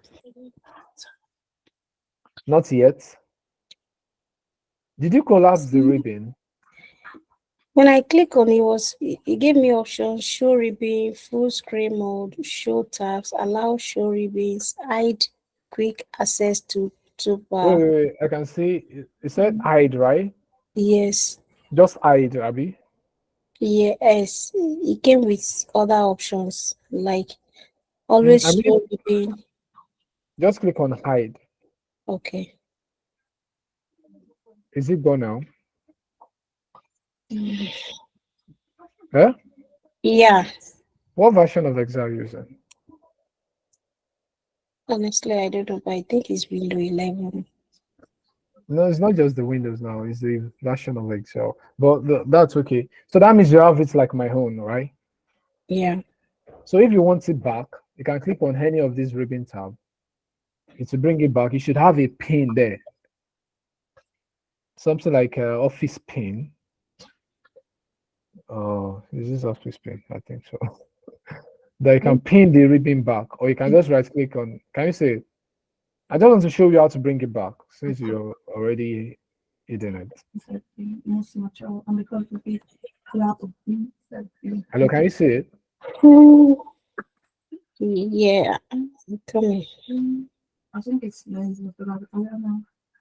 Not yet. Did you collapse the ribbon? When I click on it gave me options: show ribbon, full screen mode, show tabs, allow show ribbons, hide quick access to toolbar. Wait. I can see it said hide, right? Yes. Just hide, Abby. Yes. It came with other options like always I mean- show ribbon. Just click on hide. Okay. Is it gone now? Huh? Yeah. What version of Excel are you using? Honestly, I don't know, but I think it's Windows 11. No, it's not just the Windows now. It's the version of Excel. But that's okay. So that means you have it like my own, right? Yeah. So if you want it back, you can click on any of these ribbon tab. It will bring it back. You should have a pin there. Something like office pin. Is this office pin? I think so. That you can pin the ribbon back, or you can just right click on. Can you say? I just want to show you how to bring it back since you're already hidden it. Hello, can you see it? Yeah. Coming. I think it's nice.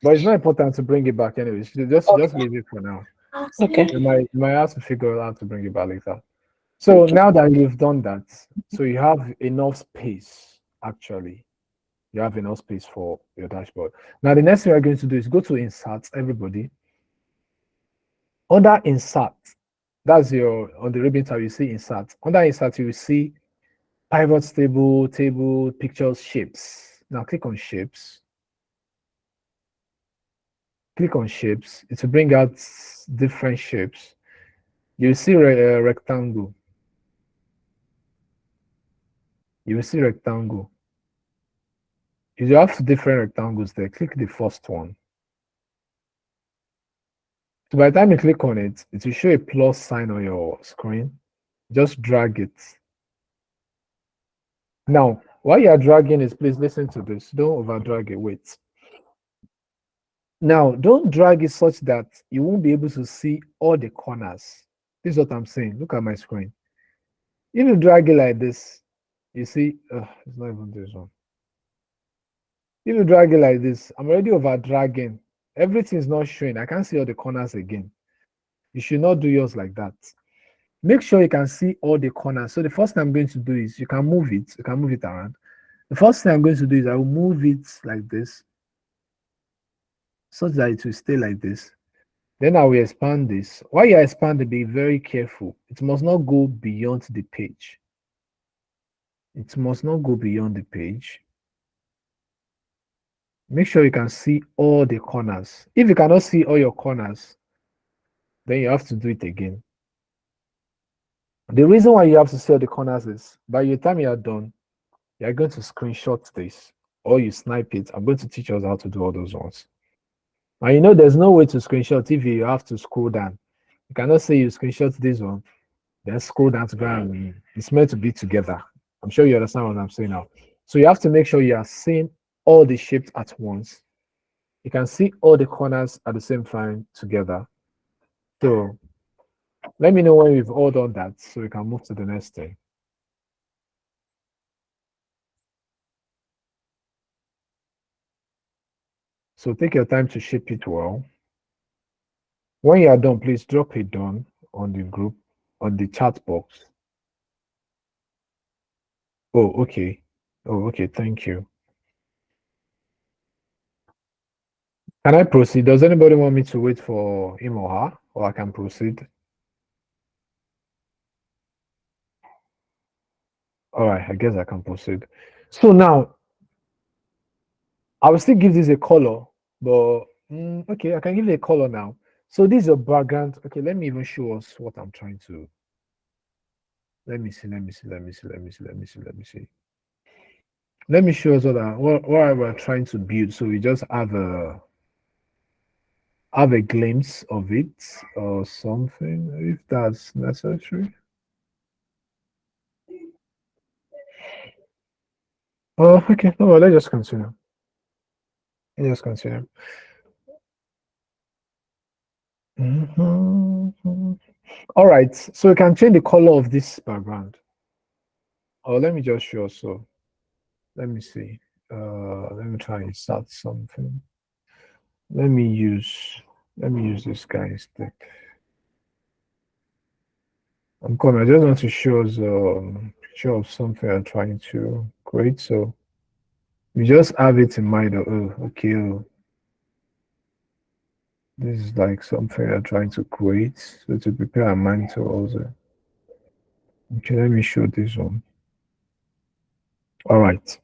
But it's not important to bring it back anyway. Just leave it for now. Okay. You might have to figure out how to bring it back later. So now that you've done that, so you have enough space, actually. You have enough space for your dashboard. Now, the next thing you're going to do is go to Insert, everybody. Under Insert, that's your, on the ribbon tab, you see Insert. Under Insert, you will see Pivot Table, Pictures, Shapes. Now, click on Shapes. Click on Shapes. It will bring out different shapes. You see a rectangle. You will see rectangle. If you have different rectangles there, click the first one. So by the time you click on it, it will show a plus sign on your screen. Just drag it. Now, while you are dragging it, please listen to this. Don't over drag it. Wait. Now, don't drag it such that you won't be able to see all the corners. This is what I'm saying. Look at my screen. If you drag it like this, you see, it's not even this one. If you drag it like this, I'm already over dragging. Everything is not showing. I can't see all the corners again. You should not do yours like that. Make sure you can see all the corners. So the first thing I'm going to do is you can move it. You can move it around. The first thing I'm going to do is I will move it like this, such that it will stay like this. Then I will expand this. While you expand, be very careful. It must not go beyond the page. It must not go beyond the page. Make sure you can see all the corners. If you cannot see all your corners, then you have to do it again. The reason why you have to see all the corners is by the time you are done, you are going to screenshot this or you snipe it. I'm going to teach us how to do all those ones. And you know, there's no way to screenshot if you have to scroll down. You cannot say you screenshot this one, then scroll down to ground. It's meant to be together. I'm sure you understand what I'm saying now. So you have to make sure you are seeing all the shapes at once. You can see all the corners at the same time together. So let me know when we've all done that so we can move to the next thing. So take your time to shape it well. When you are done, please drop it down on the group, on the chat box. Oh, okay. Oh, okay. Thank you. Can I proceed? Does anybody want me to wait for him or her, or I can proceed? All right, I guess I can proceed. So now, I will still give this a color, but okay, I can give it a color now. So this is a background. Okay, let me even show us what I'm trying to. Let me see. Let me show us what we're trying to build. So we just have a glimpse of it or something, if that's necessary. Oh, okay. No, let's just continue. Let's just continue. All right. So we can change the color of this background. Oh, let me just show. So let me see. Let me try and start something. Let me use this guy instead. I'm coming. I just want to show us picture of something I'm trying to create. So we just have it in mind. Oh, okay. Oh, this is like something I'm trying to create. So to prepare our mind to also. Okay, let me show this one. All right.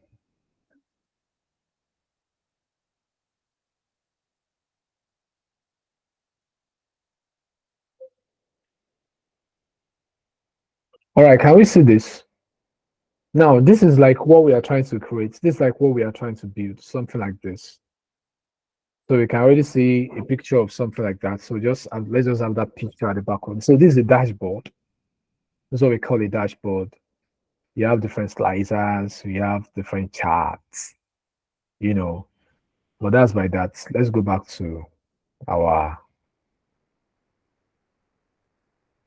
All right, can we see this? Now, this is like what we are trying to create. This is like what we are trying to build, something like this. So we can already see a picture of something like that. So just let's just have that picture at the background. So this is a dashboard. This is what we call a dashboard. You have different slicers, we have different charts, you know. But that's by that. Let's go back to our.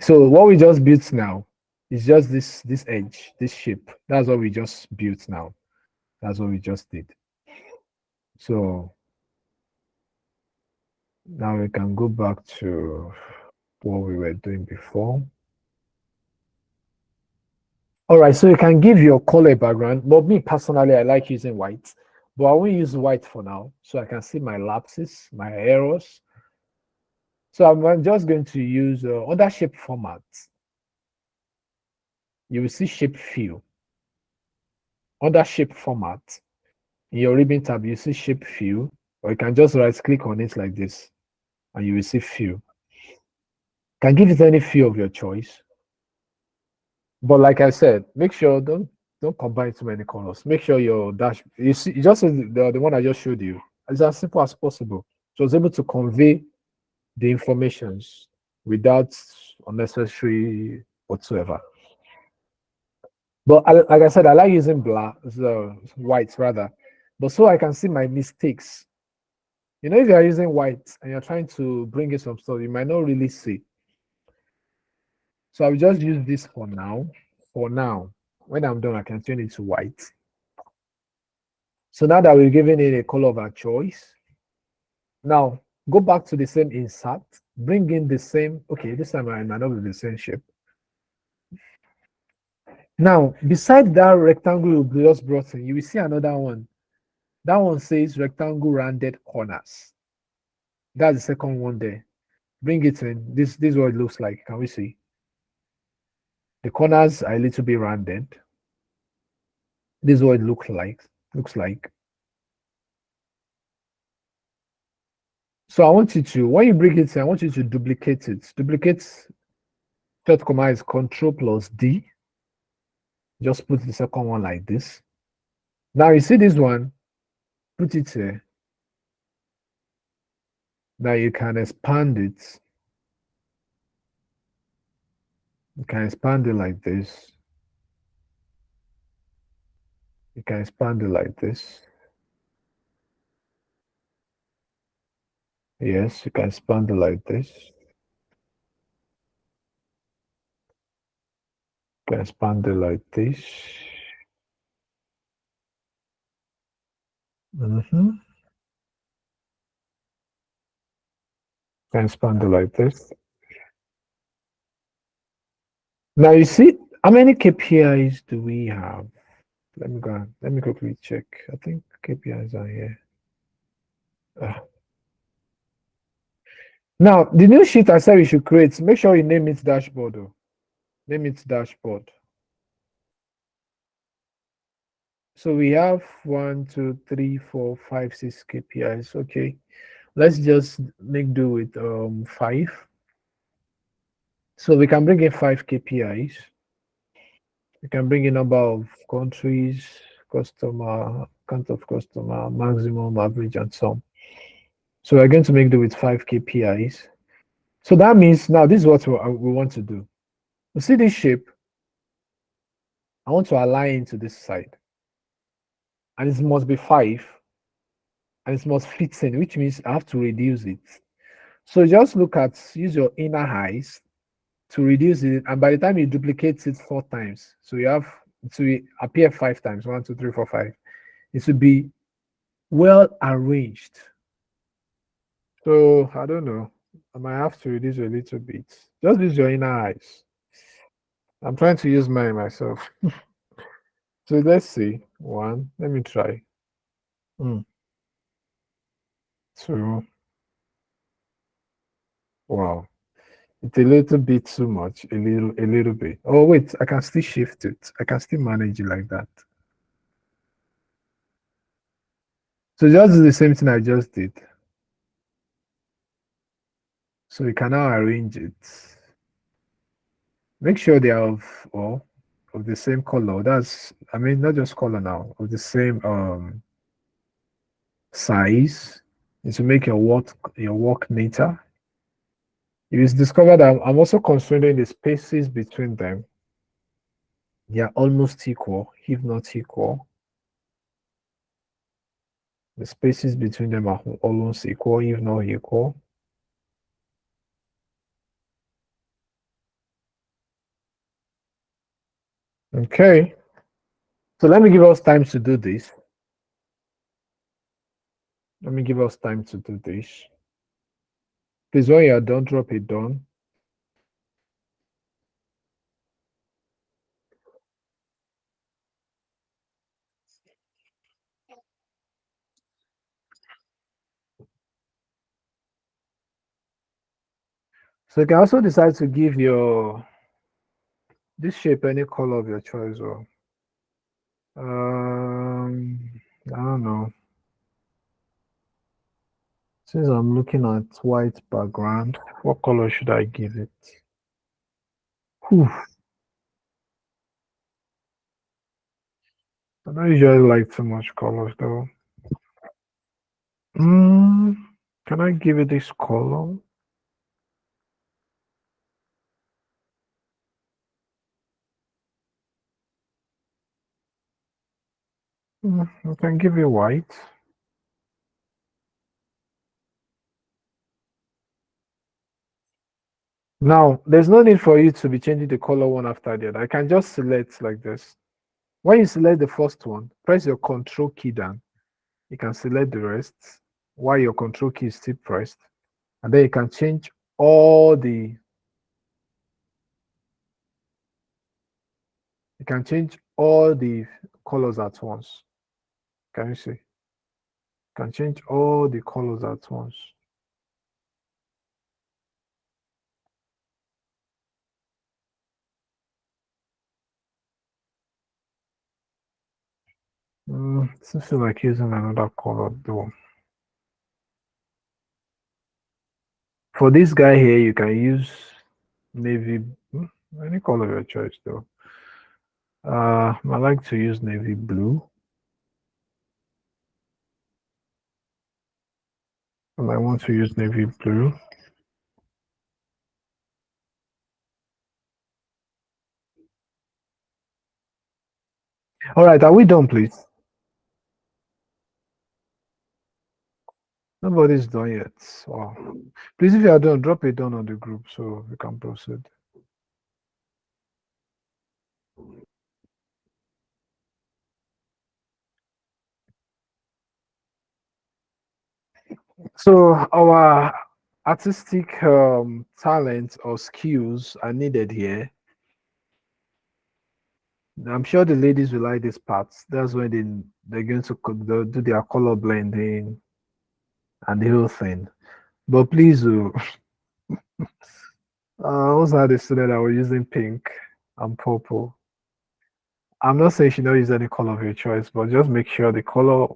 So what we just built now is just this edge, this shape. That's what we just built now. That's what we just did. So now we can go back to what we were doing before. All right, so you can give your color background, but me personally, I like using white, but I won't use white for now, so I can see my lapses, my errors. So I'm just going to use other shape formats. You will see shape fill. Under shape format, in your ribbon tab, you see shape fill, or you can just right click on it like this, and you will see fill. Can give it any fill of your choice. But like I said, make sure don't combine too many colors. Make sure your dash, you see, just the one I just showed you, is as simple as possible. So it's able to convey the informations without unnecessary whatsoever. But like I said, I like using black, white rather, but so I can see my mistakes. You know, if you are using white and you're trying to bring in some stuff, you might not really see. So I'll just use this for now. For now, when I'm done, I can turn it to white. So now that we've given it a color of our choice, now go back to the same insert, bring in the same, okay, this time I might not be the same shape. Now, beside that rectangle we just brought in, you will see another one. That one says rectangle rounded corners. That's the second one there. Bring it in. This is what it looks like. Can we see? The corners are a little bit rounded. This is what it looks like. So I want you to, when you bring it in, I want you to duplicate it. Duplicate third command is Control plus D. Just put the second one like this. Now you see this one, put it here. Now you can expand it. You can expand it like this. You can expand it like this. Yes, you can expand it like this. You can expand it like this. You can expand it like this. Now you see, how many KPIs do we have? Let me quickly check. I think KPIs are here. Now, the new sheet I said we should create, make sure you name it dashboard. Name it dashboard. So we have 1, 2, 3, 4, 5, 6 KPIs. Okay. Let's just make do with 5. So we can bring in 5 KPIs. We can bring in number of countries, customer, count of customer, maximum, average, and sum. So we're going to make do with 5 KPIs. So that means now this is what we want to do. You see this shape? I want to align into this side. And it must be 5. And it must fit in, which means I have to reduce it. So just use your inner eyes to reduce it. And by the time you duplicate it 4 times, so you have to appear 5 times, 1, 2, 3, 4, 5. It should be well arranged. So I don't know. I might have to reduce a little bit. Just use your inner eyes. I'm trying to use mine myself. So let's see. 1. Let me try. 2. Wow. It's a little bit too much. A little bit. Oh wait, I can still shift it. I can still manage it like that. So just do the same thing I just did. So you can now arrange it. Make sure they are of the same color. Not just color now, of the same size. Is to make your work neater. You discover that I'm also considering the spaces between them. They are almost equal, if not equal. The spaces between them are almost equal, if not equal. Okay. So let me give us time to do this. Let me give us time to do this. Please, when you are done, drop it down. So you can also decide to give your this shape any color of your choice. Or I don't know. Since I'm looking at white background, what color should I give it? Whew. I don't usually like too much colors though. Can I give it this color? I can give it white. Now, there's no need for you to be changing the color one after the other. I can just select like this. When you select the first one, press your control key down. You can select the rest while your control key is still pressed. And then you can change all the colors at once. Can you see? You can change all the colors at once. Doesn't feel like using another color though. For this guy here, you can use navy, any color of your choice though. I like to use navy blue. And I want to use navy blue. All right, are we done, please? Nobody's done yet. Wow. Please, if you are done, drop it down on the group so we can proceed. So our artistic talents or skills are needed here. I'm sure the ladies will like this part. That's when they're going to do their color blending and the whole thing. But please, also had a student that were using pink and purple. I'm not saying you don't use any color of your choice, but just make sure the color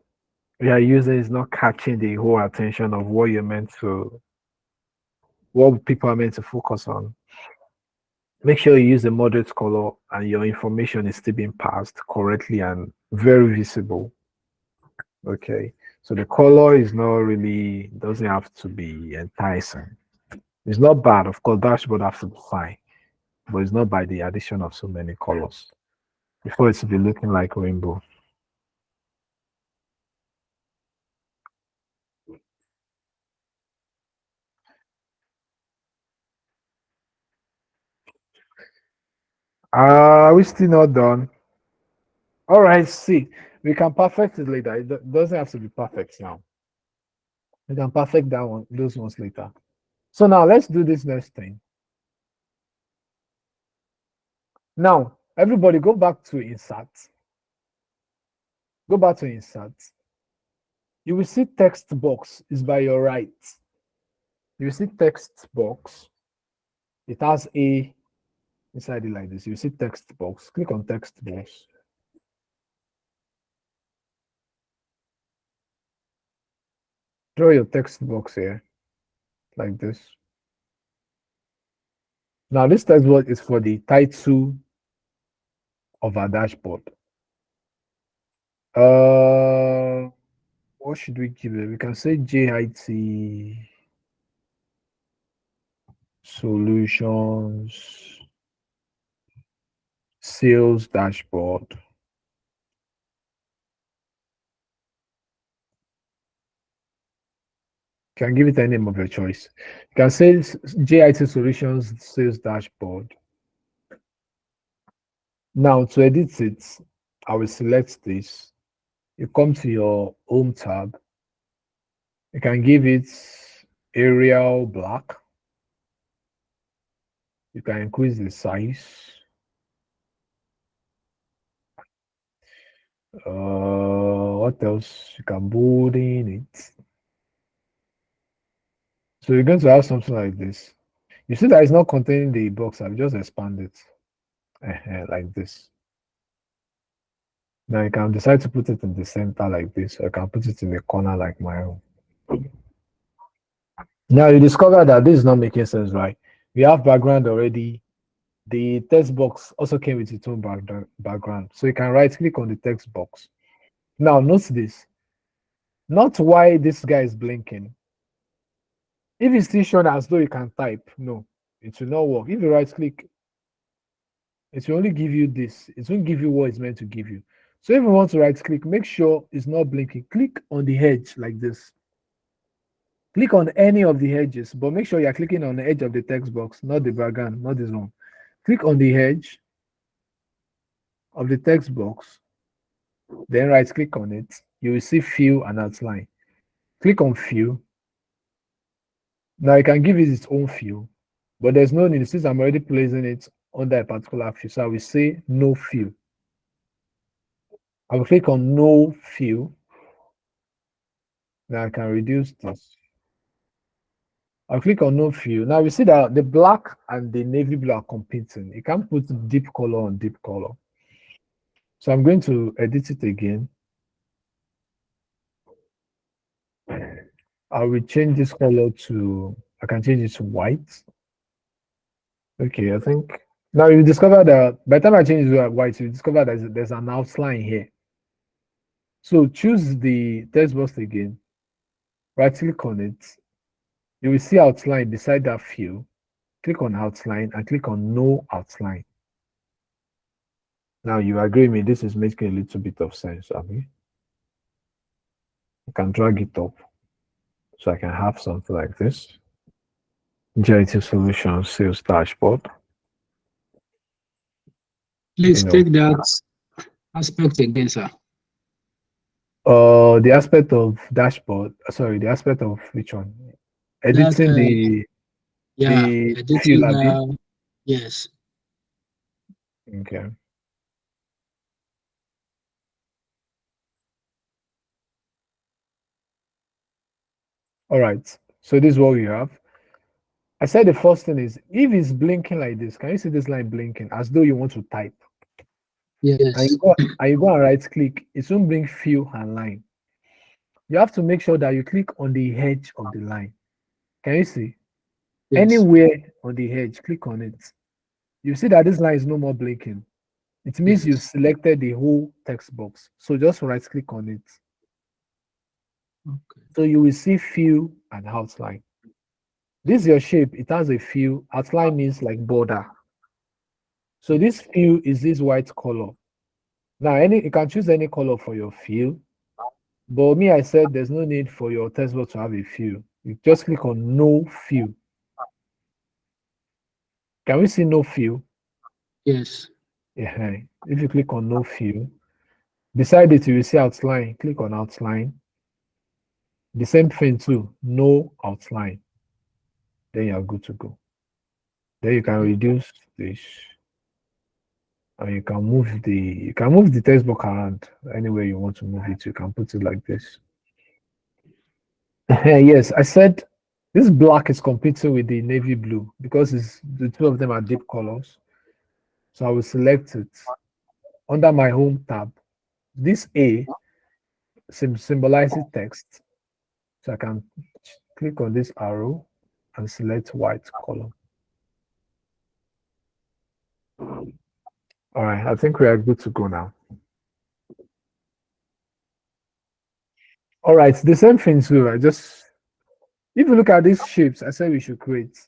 you are using is not catching the whole attention of what people are meant to focus on. Make sure you use a moderate color and your information is still being passed correctly and very visible. Okay, so the color is not really doesn't have to be enticing. It's not bad, of course. Dashboard has to be fine, but it's not by the addition of so many colors. Before it to be looking like rainbow. We still not done. All right, see, we can perfect it later. It doesn't have to be perfect now. We can perfect that one, those ones later. So now let's do this next thing. Now, everybody go back to insert. Go back to insert. You will see text box is by your right. You will see text box. It has a inside it like this. You see text box. Click on text box. Draw your text box here, like this. Now this text box is for the title of our dashboard. What should we give it? We can say JIT Solutions Sales Dashboard. You can give it a name of your choice. You can say JIT Solutions Sales Dashboard. Now to edit it, I will select this. You come to your Home tab. You can give it Arial Black. You can increase the size. What else? You can bold in it. So you're going to have something like this. You see that it's not containing the box. I've just expanded it like this. Now you can decide to put it in the center like this, or I can put it in the corner like my own. Now you discover that this is not making sense, right? We have background already. The text box also came with its own background. So you can right click on the text box. Now notice this. Not why this guy is blinking. If it's still shown as though you can type, no, it will not work. If you right click, it will only give you this. It won't give you what it's meant to give you. So if you want to right click, make sure it's not blinking. Click on the edge like this. Click on any of the edges, but make sure you're clicking on the edge of the text box, not the background, not this one. Click on the edge of the text box, then right click on it. You will see fill and outline. Click on fill. Now you can give it its own fill, but there's no need since I'm already placing it under a particular fill. So I will say no fill. I will click on no fill. Now I can reduce this. I'll click on no fill. Now you see that the black and the navy blue are competing. You can't put deep color on deep color. So I'm going to edit it again. I will change this color to, I can change it to white. Okay, I think. Now you discover that by the time I change it to white, you discover that there's an outline here. So choose the text box again. Right click on it. You will see outline beside that fill. Click on outline and click on no outline. Now you agree with me, this is making a little bit of sense, okay? I can drag it up so I can have something like this. Generative Solutions Sales Dashboard. Please You know. take that aspect again, sir. The aspect of dashboard, sorry, the aspect of which one? Editing the editing fill, abi? yes. Okay. All right. So this is what we have. I said the first thing is if it's blinking like this, can you see this line blinking as though you want to type? Yes. And you go and right click, it won't bring fill and line. You have to make sure that you click on the edge of the line. Can you see? Yes. Anywhere on the edge, click on it. You see that this line is no more blinking. It means you selected the whole text box. So just right click on it. Okay. So you will see fill and outline. This is your shape. It has a fill. Outline means like border. So this fill is this white color. Now, you can choose any color for your fill. But me, I said there's no need for your text box to have a fill. You just click on no fill. Can we see no fill? Yes. Yeah. If you click on no fill, beside it, you will see outline. Click on outline. The same thing too, no outline. Then you're good to go. Then you can reduce this. And you can move the text box around anywhere you want to move it. You can put it like this. Yes, I said this black is competing with the navy blue because the two of them are deep colors. So I will select it under my home tab. This A symbolizes text. So I can click on this arrow and select white color. All right, I think we are good to go now. All right, the same thing too. If you look at these shapes, I said we should create.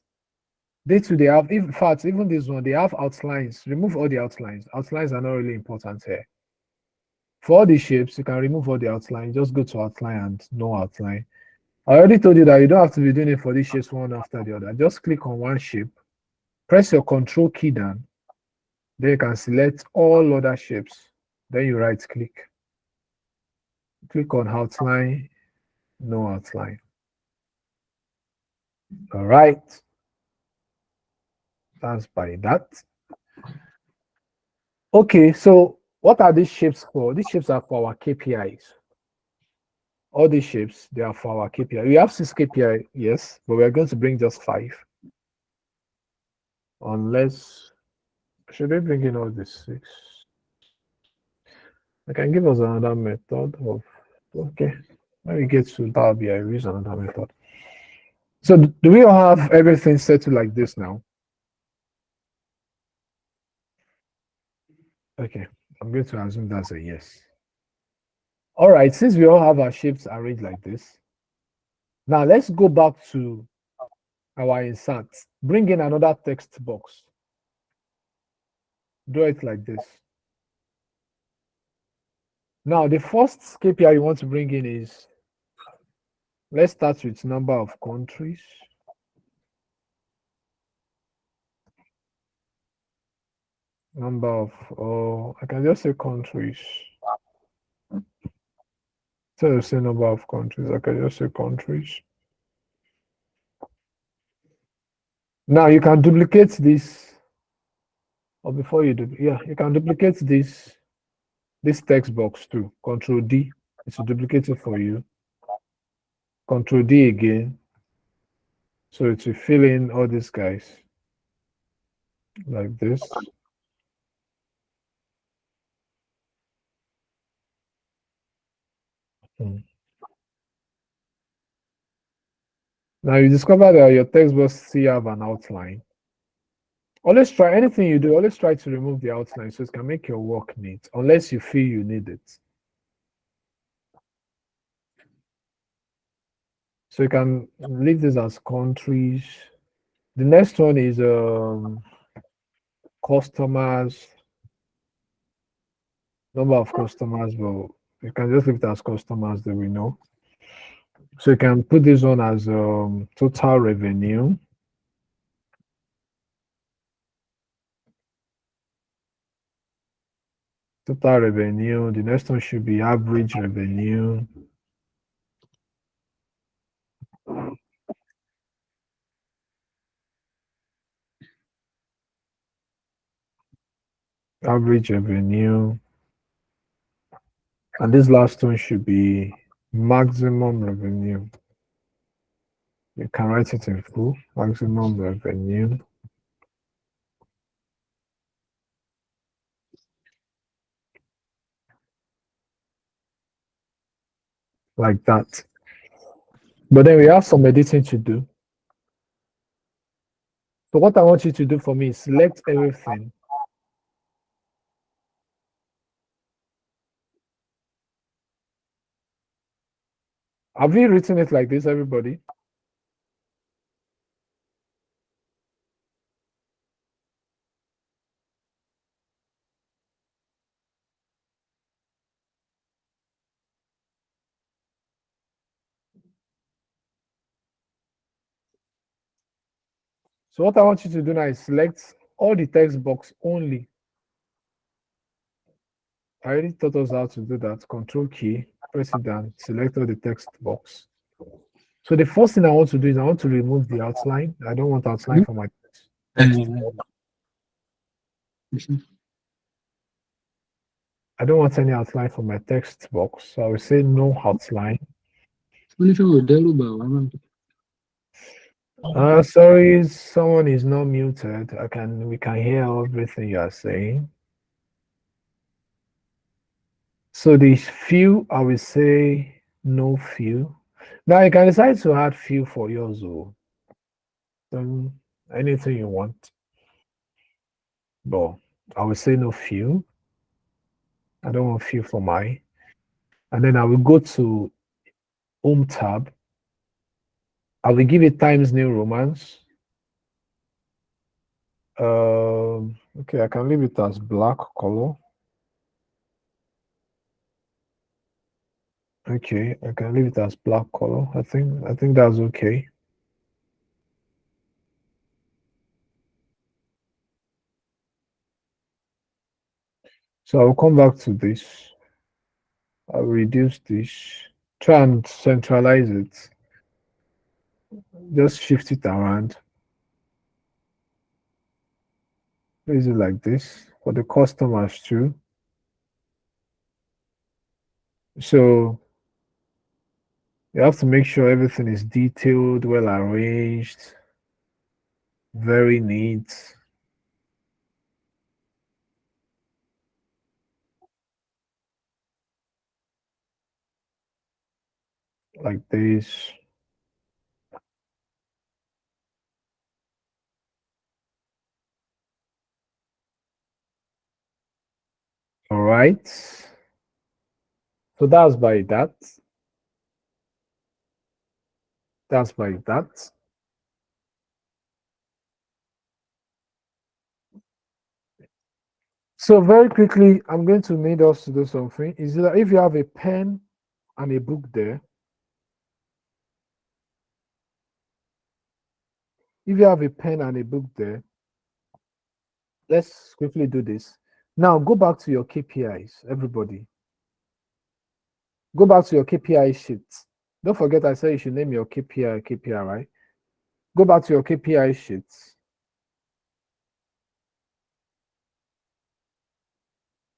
They too, they have, in fact, even this one, they have outlines. Remove all the outlines. Outlines are not really important here. For all the shapes, you can remove all the outline. Just go to outline and no outline. I already told you that you don't have to be doing it for these shapes one after the other. Just click on one shape, press your control key down. Then you can select all other shapes. Then you right click. Click on outline, no outline. All right. That's by that. Okay, so what are these shapes for? These shapes are for our KPIs. All these shapes, they are for our KPI. We have 6 KPI, yes, but we're going to bring just 5. unless, should they bring in all the 6? I can give us another method of, okay, when we get to Power BI, I use another method. So do we all have everything set like this now? Okay, I'm going to assume that's a yes. All right, since we all have our shapes arranged like this, now let's go back to our insert. Bring in another text box. Do it like this. Now, the first KPI you want to bring in is, let's start with number of countries. Number of, oh, I can just say countries. Instead of say number of countries, I can just say countries. Now you can duplicate this, or before you do, yeah, you can duplicate this text box too. Control D, it's duplicated for you. Control D again. So it will fill in all these guys like this. Now you discover that your text box still have an outline. Always try, anything you do, always try to remove the outline so it can make your work neat, unless you feel you need it. So you can leave this as countries. The next one is customers, number of customers, but you can just leave it as customers that we know. So you can put this one as total revenue. Total revenue. The next one should be average revenue. Average revenue. And this last one should be maximum revenue. You can write it in full, maximum revenue. Like that. But then we have some editing to do. So what I want you to do for me is select everything. Have you written it like this, everybody? So what I want you to do now is select all the text box only. I already taught us how to do that. Control key, press it down, select all the text box. So the first thing I want to do is I want to remove the outline. I don't want outline for my text. I don't want any outline for my text box. So I will say no outline. Sorry, someone is not muted. We can hear everything you are saying. So the few, I will say no few. Now you can decide to add few for yours or anything you want. But I will say no few. I don't want few for mine. And then I will go to Home tab. I will give it Times New Romans. Okay, I can leave it as black color. Okay, I can leave it as black color. I think that's okay. So I'll come back to this. I'll reduce this. Try and centralize it. Just shift it around. Place it like this for the customers too. So you have to make sure everything is detailed, well arranged, very neat. like this. All right. So that's by that. That's by that. So very quickly, I'm going to need us to do something. Is that if you have a pen and a book there, if you have a pen and a book there, let's quickly do this. Now go back to your KPIs, everybody. Go back to your KPI sheet. Don't forget I said you should name your KPI, right? Go back to your KPI sheets.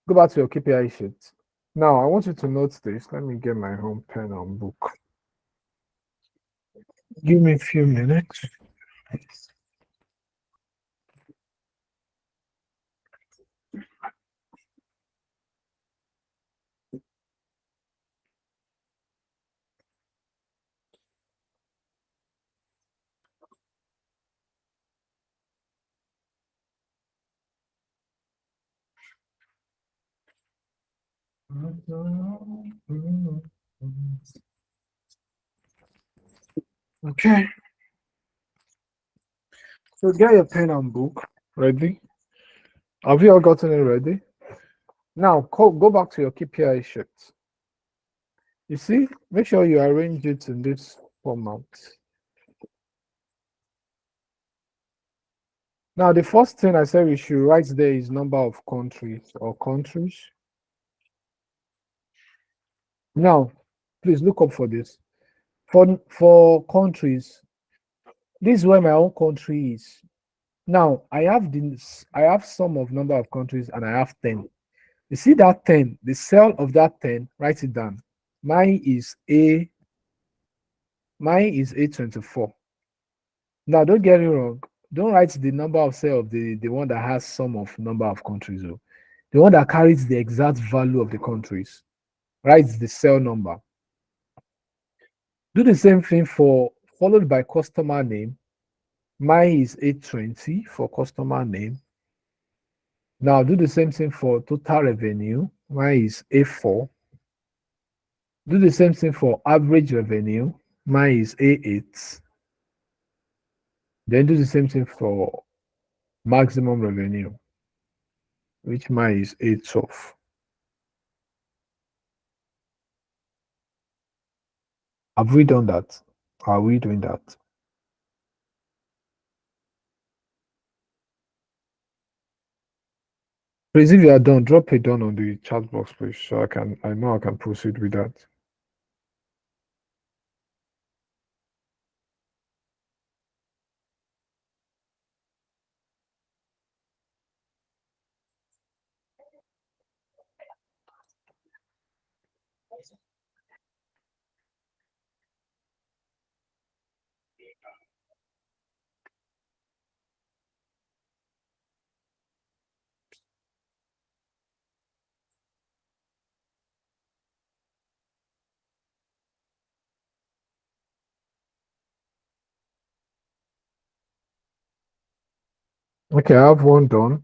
Go back to your KPI sheet. Now I want you to note this. Let me get my home pen and book. Give me a few minutes. Okay. So get your pen and book ready. Have you all gotten it ready? Now go back to your KPI sheet. You see, make sure you arrange it in this format. Now, the first thing I said we should write there is number of countries or countries. Now, please look up for this. For countries, this is where my own country is. Now, I have sum of number of countries and I have 10. You see that 10, the cell of that 10, write it down. Mine is A24. Now, don't get me wrong. Don't write the number of cell of the one that has sum of number of countries. Oh. The one that carries the exact value of the countries. Write the cell number. Do the same thing for followed by customer name. Mine is 820 for customer name. Now do the same thing for total revenue. Mine is A4. Do the same thing for average revenue. Mine is A8. Then do the same thing for maximum revenue, which mine is A12. Have we done that? Are we doing that? Please, if you are done, drop it down on the chat box, please, so I know I can proceed with that. Okay, I have one done.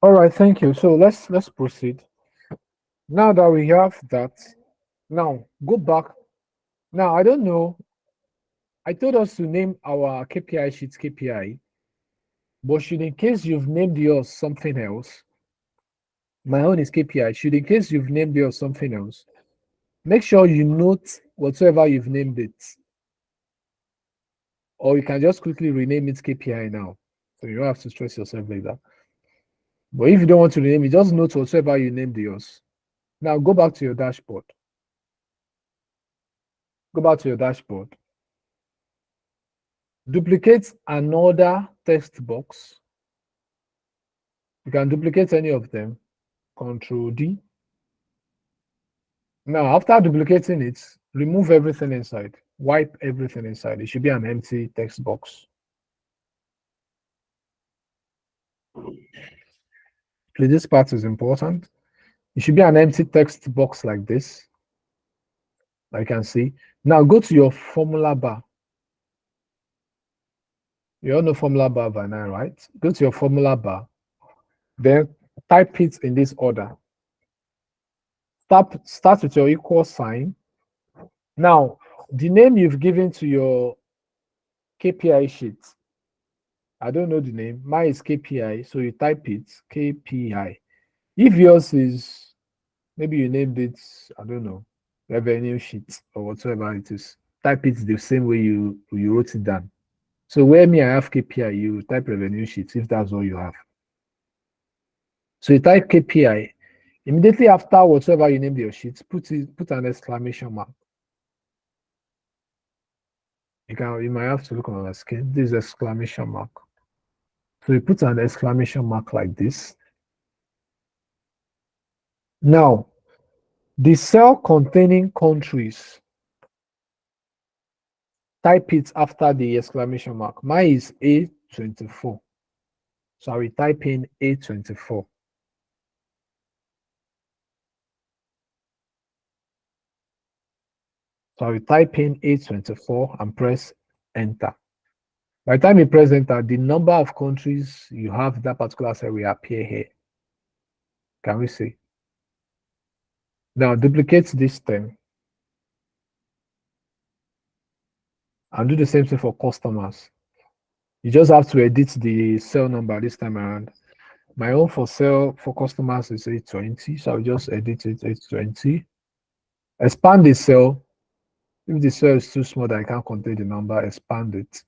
All right, thank you. So let's proceed. Now that we have that, now go back. Now I don't know. I told us to name our KPI sheets KPI, but should in case you've named yours something else, my own is KPI. Should in case you've named yours something else, make sure you note whatsoever you've named it. Or you can just quickly rename it KPI now. So you don't have to stress yourself like that. But if you don't want to rename it, just note whatsoever you named yours. Now go back to your dashboard. Go back to your dashboard. Duplicate another text box. You can duplicate any of them. Control D. Now, after duplicating it, remove everything inside. wipe everything inside. It should be an empty text box. Please, this part is important. It should be an empty text box like this. I can see. Now go to your formula bar. You all know formula bar by now, right? Go to your formula bar. Then type it in this order. Start with your equal sign. Now, the name you've given to your KPI sheet, I don't know the name. Mine is KPI, so you type it KPI. If yours is, maybe you named it, I don't know, revenue sheet or whatever it is, type it the same way you wrote it down. So where me I have KPI, you type revenue sheet if that's all you have. So you type KPI. Immediately after whatever you named your sheet, put an exclamation mark. You might have to look on the screen. This is exclamation mark. So you put an exclamation mark like this. Now, the cell containing countries, type it after the exclamation mark. Mine is A24. So I will type in A24. So I will type in A24 and press enter. By the time you press enter, the number of countries you have in that particular cell will appear here. Can we see? Now duplicate this thing and do the same thing for customers. You just have to edit the cell number this time around. My own for customers is 820, so I'll just edit it 820. Expand the cell. If the cell is too small that I can't contain the number, expand it.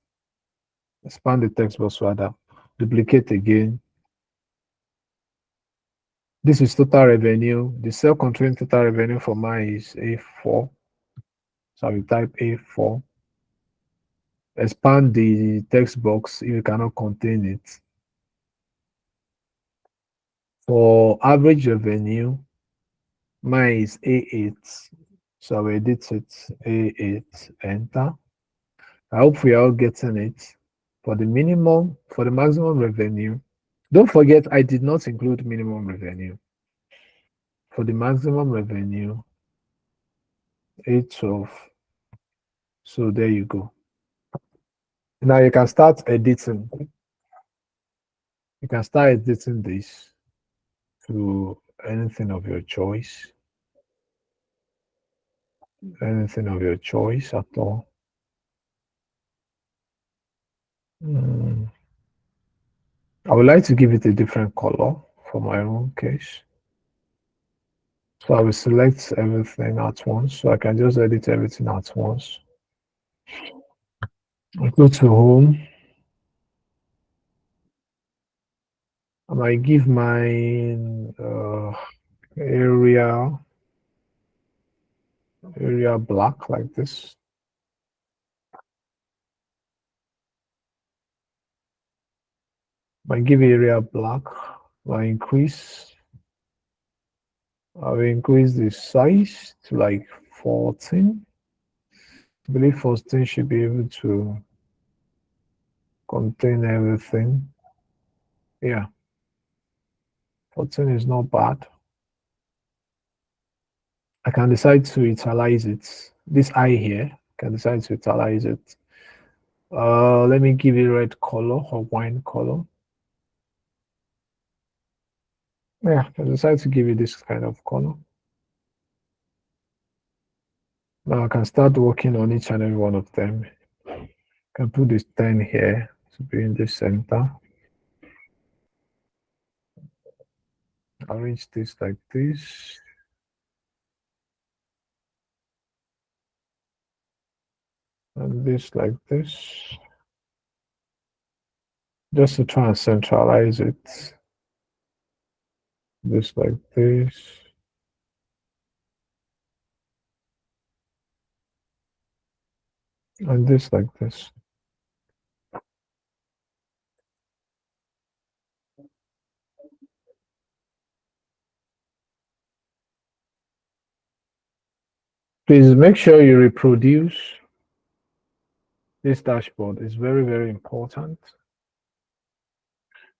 Expand the text box rather. Duplicate again. This is total revenue. The cell containing total revenue for mine is A4. So I will type A4. Expand the text box if you cannot contain it. For average revenue, mine is A8. So I will edit it A8, enter. I hope we are all getting it. For the maximum revenue, don't forget I did not include minimum revenue. For the maximum revenue, 812. So there you go. Now you can start editing. You can start editing this to anything of your choice. Anything of your choice at all. I would like to give it a different color for my own case. So I will select everything at once. So I can just edit everything at once. I go to home. I might give my area black like this. I give area black. I increase. I will increase the size to like 14. I believe 14 should be able to contain everything. Yeah. 14 is not bad. I can decide to italize it. This I here, I can decide to italize it. Let me give it red color or wine color. Yeah, I decide to give it this kind of color. Now I can start working on each and every one of them. I can put this 10 here to be in the center. Arrange this like this. And this like this. Just to try and centralize it. This like this. And this like this. Please make sure you reproduce this dashboard is very, very important.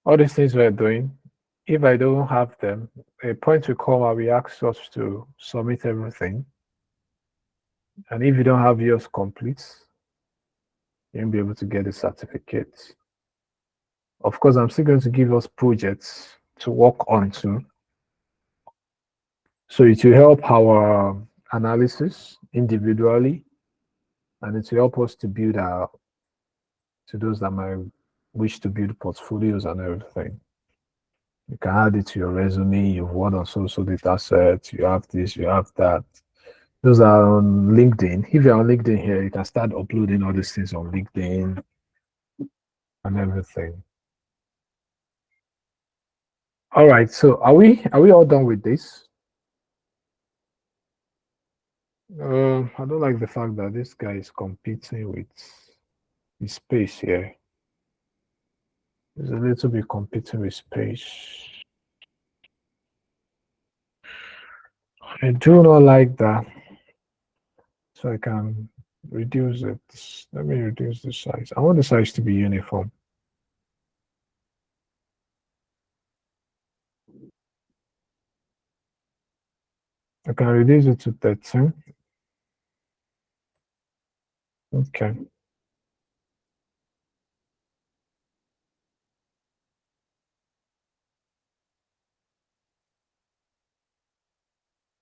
All these things we're doing, if I don't have them, a point will come where we ask us to submit everything. And if you don't have yours complete, you won't be able to get the certificate. Of course, I'm still going to give us projects to work on too. So it will help our analysis individually, and it will help us to build our, to those that might wish to build portfolios and everything. You can add it to your resume. You've worked on so data sets. You have this, you have that. Those are on LinkedIn. If you're on LinkedIn here, you can start uploading all these things on LinkedIn and everything. All right. So are we all done with this? I don't like the fact that this guy is competing with the space here. He's a little bit competing with space. I do not like that. So I can reduce it. Let me reduce the size. I want the size to be uniform. I can reduce it to 13. Okay.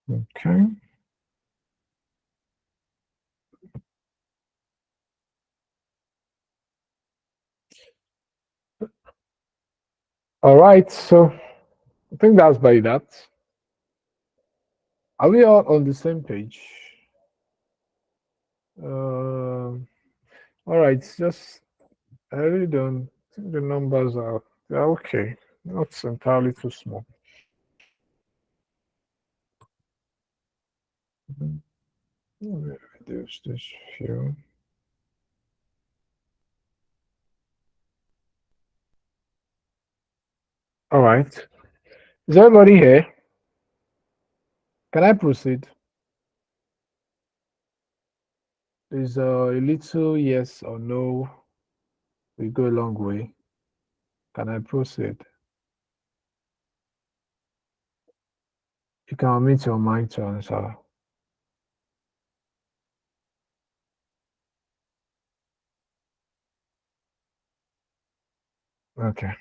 Okay. All right. So I think that's by that. Are we all on the same page? All right. Just I really don't think the numbers are okay. Not entirely too small. Let me reduce this few. All right. Is everybody here? Can I proceed? Is a little yes or no. We go a long way. Can I proceed? You can unmute your mic to answer. Okay.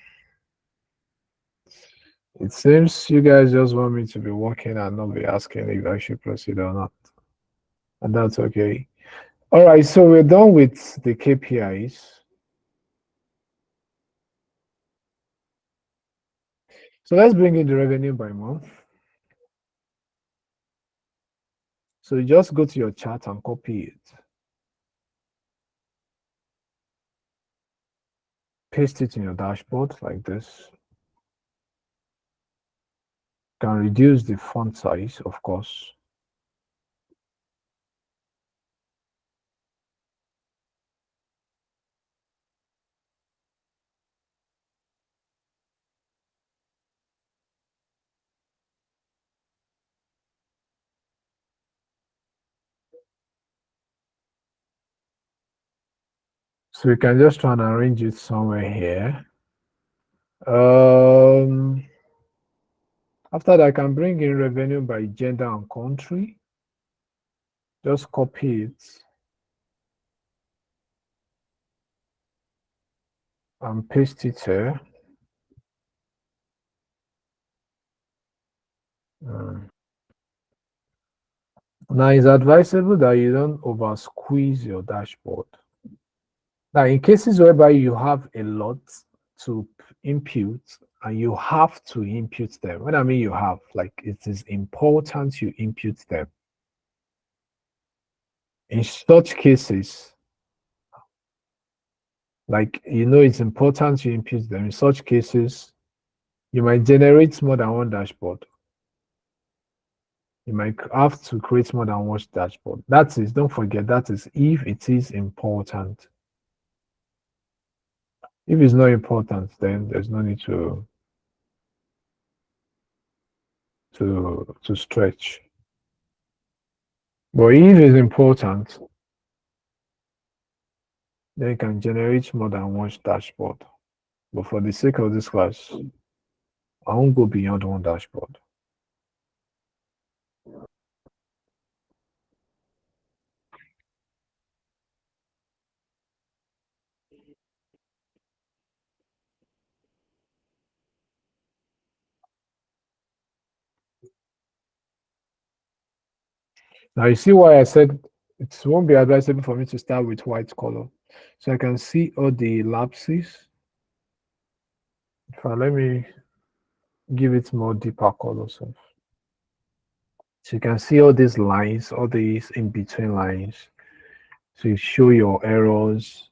It seems you guys just want me to be working and not be asking if I should proceed or not. And that's okay. All right, so we're done with the KPIs. So let's bring in the revenue by month. So you just go to your chart and copy it. Paste it in your dashboard like this. You can reduce the font size, of course. So we can just try and arrange it somewhere here. After that, I can bring in revenue by gender and country. Just copy it and paste it here. Now, it's advisable that you don't over squeeze your dashboard. Now, in cases whereby you have a lot to impute and you have to impute them, when I mean you have, like it is important you impute them. In such cases, like it's important you impute them. In such cases, you might generate more than one dashboard. You might have to create more than one dashboard. That is, don't forget, that is if it is important. If it's not important, then there's no need to stretch. But if it's important, Then you can generate more than one dashboard. But for the sake of this class, I won't go beyond one dashboard. Now you see why I said it won't be advisable for me to start with white color. So I can see all the lapses. Let me give it more deeper color. So you can see all these lines, all these in between lines. So you show your errors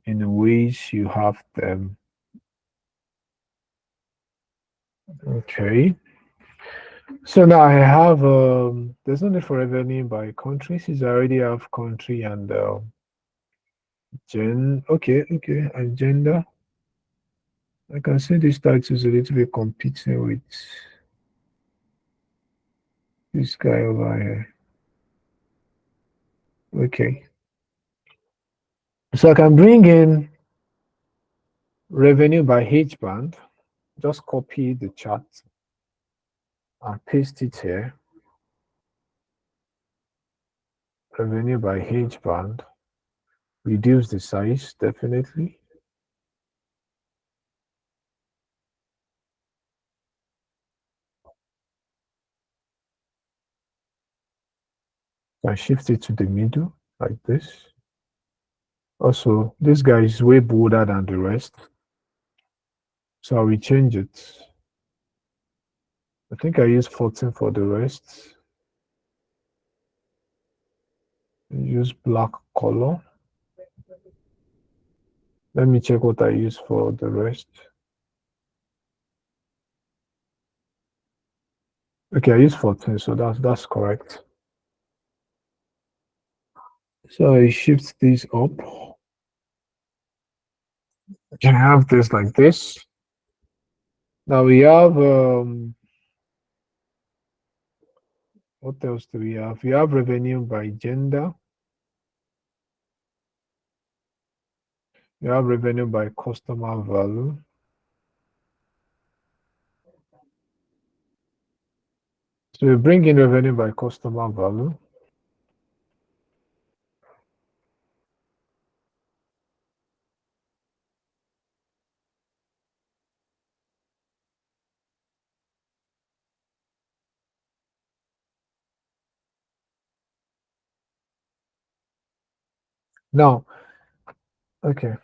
in ways you have them. Okay. So now I have there's no need for revenue by country since I already have country and okay, and gender. I can see this title is a little bit competing with this guy over here. Okay. So I can bring in revenue by age band. Just copy the chart and paste it here. Revenue by age band. Reduce the size, definitely. I shift it to the middle like this. Also, this guy is way bolder than the rest. So I will change it. I think I use 14 for the rest. Use black color. Let me check what I use for the rest. Okay, I use 14, so that's correct. So I shift this up. I can have this like this. Now we have what else do we have? We have revenue by gender. We have revenue by customer value. So we bring in revenue by customer value. Now, okay,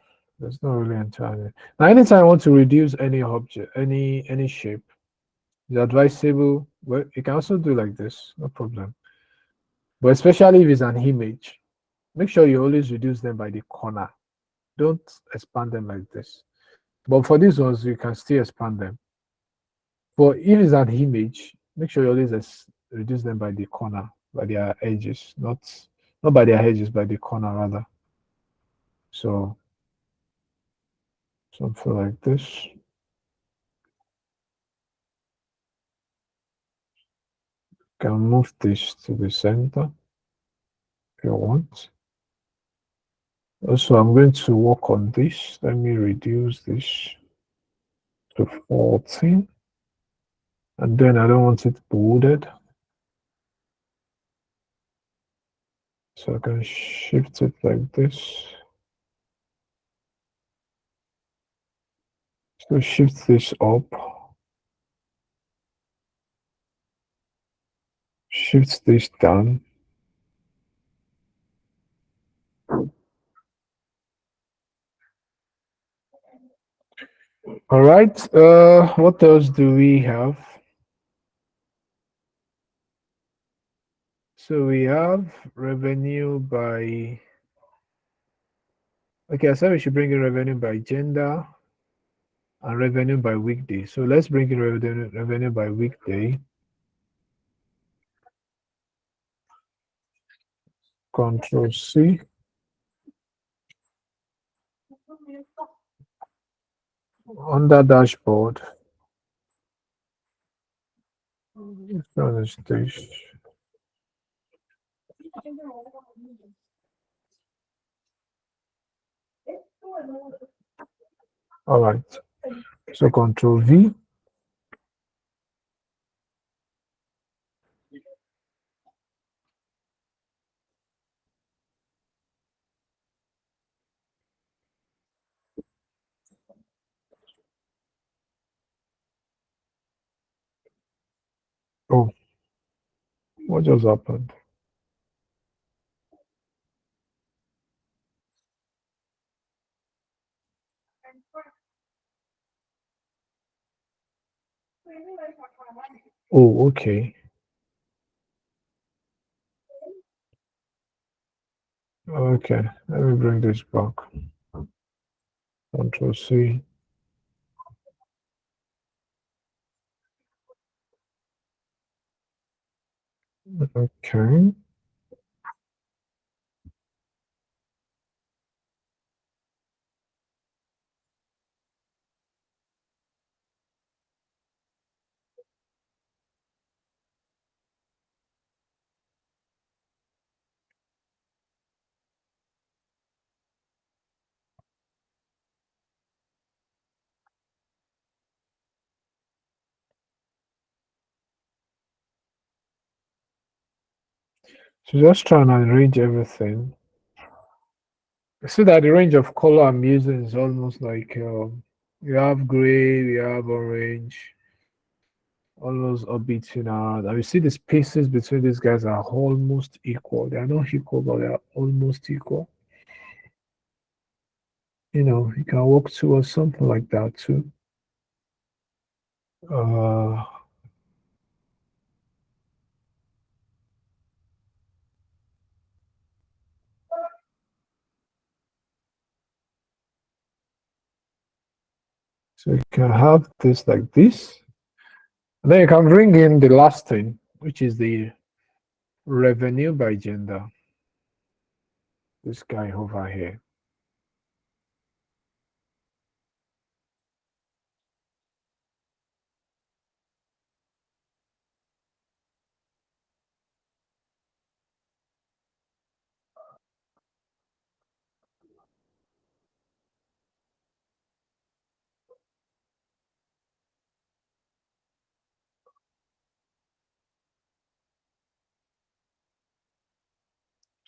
there's not really entirely. Now, anytime I want to reduce any object, any shape, it's advisable. Well, you can also do like this, no problem. But especially if it's an image, make sure you always reduce them by the corner. Don't expand them like this. But for these ones, you can still expand them. But if it's an image, make sure you always reduce them by the corner, by their edges, not by their edges, by the corner rather. So something like this. Can move this to the center if you want. Also, I'm going to work on this. Let me reduce this to 14. And then I don't want it bolded. So I can shift it like this. So shift this up. Shift this down. All right. What else do we have? So we have revenue by. Okay, I said we should bring in revenue by gender and revenue by weekday. So let's bring in revenue by weekday. Control C. Under dashboard. All right. So Control V. Oh, what just happened? Oh, okay. Okay, let me bring this back. Control C. Okay. So just trying to arrange everything. See that the range of color I'm using is almost like you have gray, you have orange, almost a bit, and you see the spaces between these guys are almost equal. They are not equal, but they are almost equal. You can work towards something like that too. Uh, so you can have this like this. And then you can bring in the last thing, which is the revenue by gender. This guy over here.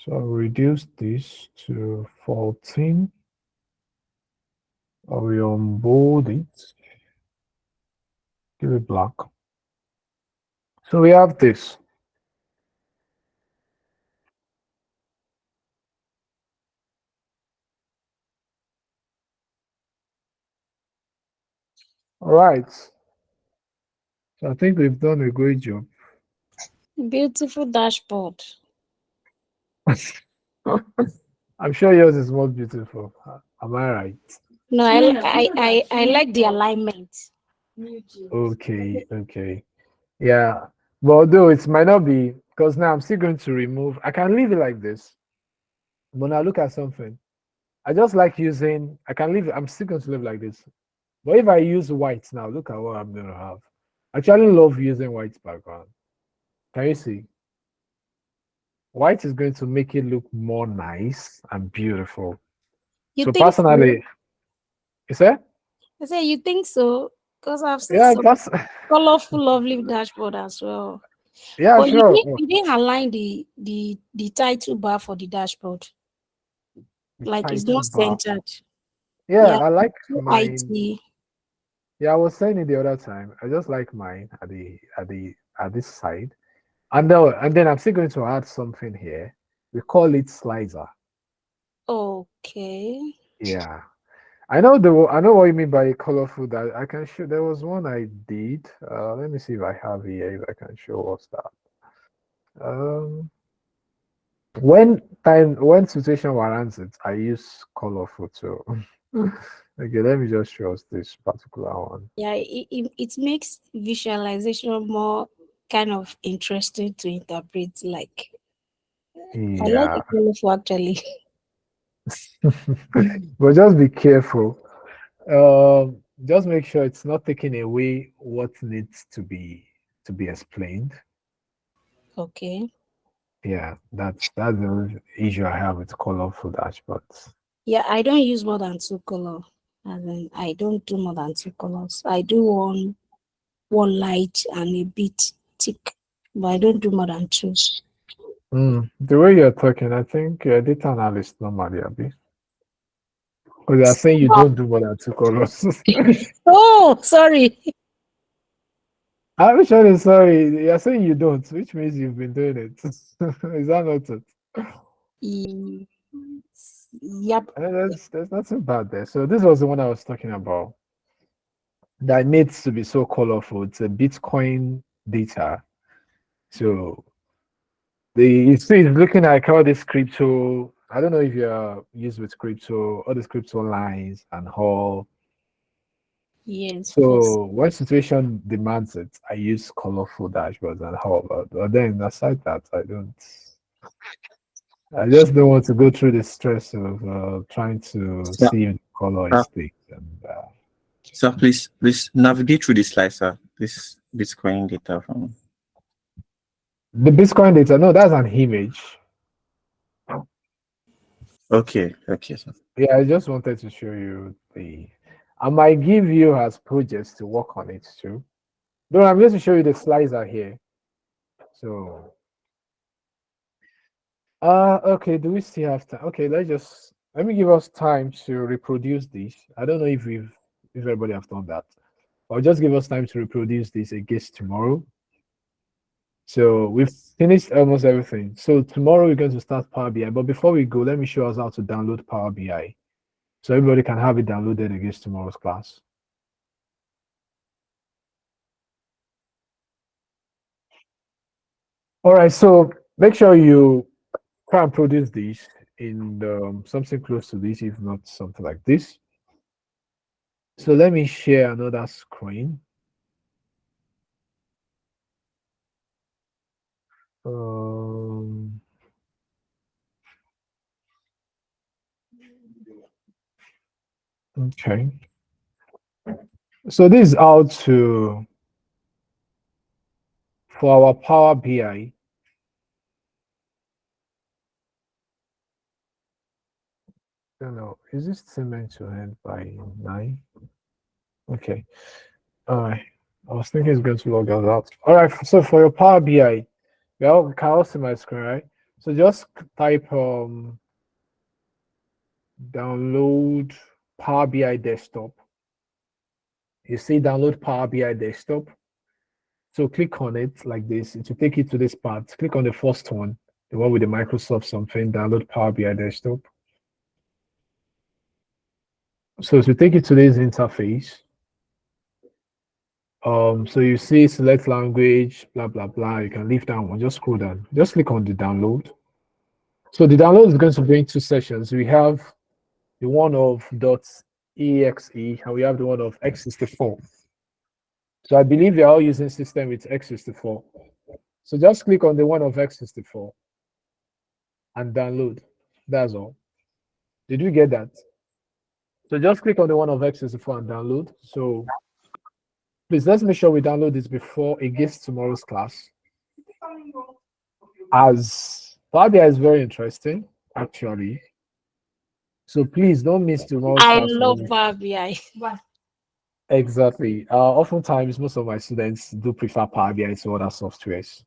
So I'll reduce this to 14. I will unbold it. Give it black. So we have this. All right. So I think we've done a great job. Beautiful dashboard. I'm sure yours is more beautiful. Am I right? No, I like the alignment. Okay, okay. Yeah. But although it might not be, because now I'm still going to remove, I can leave it like this. But now look at something. I just like using, I can leave it, I'm still going to leave like this. But if I use white now, look at what I'm going to have. I actually love using white background. Can you see? White is going to make it look more nice and beautiful. You So think personally, you say? I say you think so? Because I've seen Yeah, some that's colorful, lovely dashboard as well. yeah, But sure. you didn't align the title bar for the dashboard. The Like it's title not bar. centered. Yeah, Yeah, I like mine. IT. Yeah, I was saying it the other time. I just like mine at this side. And then I'm still going to add something here. We call it slicer. Okay. Yeah. I know what you mean by colorful. That I can show. There was one I did. Let me see if I have here. If I can show what's that. Um, when situation warrants it, I use colorful too. Okay, let me just show us this particular one. Yeah, it makes visualization more kind of interesting to interpret. Like I like Yeah, the colorful actually. but just be careful. Just make sure it's not taking away what needs to be explained. Okay. Yeah, that's the issue I have with colorful dashboards. Yeah, I don't use more than 2 colors. And then I don't do more than 2 colors. I do one light and a bit thick, but I don't do more than 2. The way you're talking, I think you're a data analyst normally, Abi. Because you're saying you don't do more than 2 colors. Oh, sorry. I'm sure sorry. You're saying you don't, which means you've been doing it. Is that not it? Yep. There's nothing bad there. So this was the one I was talking about. That needs to be so colorful. It's a Bitcoin data. So you see, it's looking like all this crypto. I don't know if you're used with crypto, all these crypto lines and all. Yes. So when situation demands it, I use colorful dashboards and all. But then aside that, I don't. I just don't want to go through the stress of trying to Yeah. see if the color is thick. And So please navigate through the slicer. This Bitcoin data from. the Bitcoin data, no, that's an image. Okay. So. Yeah, I just wanted to show you the. I might give you as projects to work on it too. No, I'm going to show you the slicer here. So, okay. Do we still have time? Okay, let me give us time to reproduce this. I don't know if everybody have done that. I'll just give us time to reproduce this against tomorrow. So we've finished almost everything. So tomorrow we're going to start Power BI. But before we go, let me show us how to download Power BI. So everybody can have it downloaded against tomorrow's class. All right, so make sure you try and produce this in something close to this, if not something like this. So let me share another screen. Okay. So this is how to, for our Power BI, I don't know, is this still meant to end by 9? Okay. All right. I was thinking it's going to log us out. All right. So for your Power BI, you can all see my screen, right? So just type download Power BI desktop. You see download Power BI desktop. So click on it like this. It will take you to this part. Click on the first one, the one with the Microsoft something, download Power BI desktop. So it will take you to this interface. So you see select language, blah, blah, blah. You can leave that one, just scroll down. Just click on the download. So the download is going to bring 2 sessions. We have the one of .exe and we have the one of x64. So I believe you're all using system with x64. So just click on the one of x64 and download. That's all. Did you get that? So just click on the one of x64 and download. So please let's make sure we download this before it gets tomorrow's class. As Power BI is very interesting, actually. So please don't miss tomorrow's I class. love Power BI. Exactly. Oftentimes, most of my students do prefer Power BI to other softwares.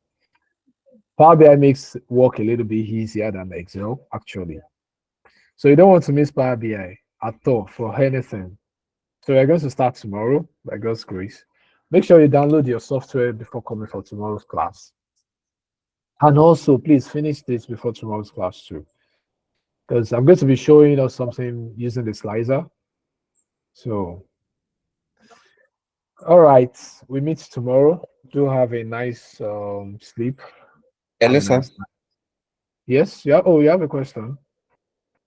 Power BI makes work a little bit easier than Excel, actually. So you don't want to miss Power BI at all for anything. So we're going to start tomorrow, by God's grace. Make sure you download your software before coming for tomorrow's class. And also, please finish this before tomorrow's class too. Because I'm going to be showing us something using the slicer. So, all right, we meet tomorrow. Do have a nice sleep. Hello, Have a sir. nice night. Yes, yeah. Oh, you have a question?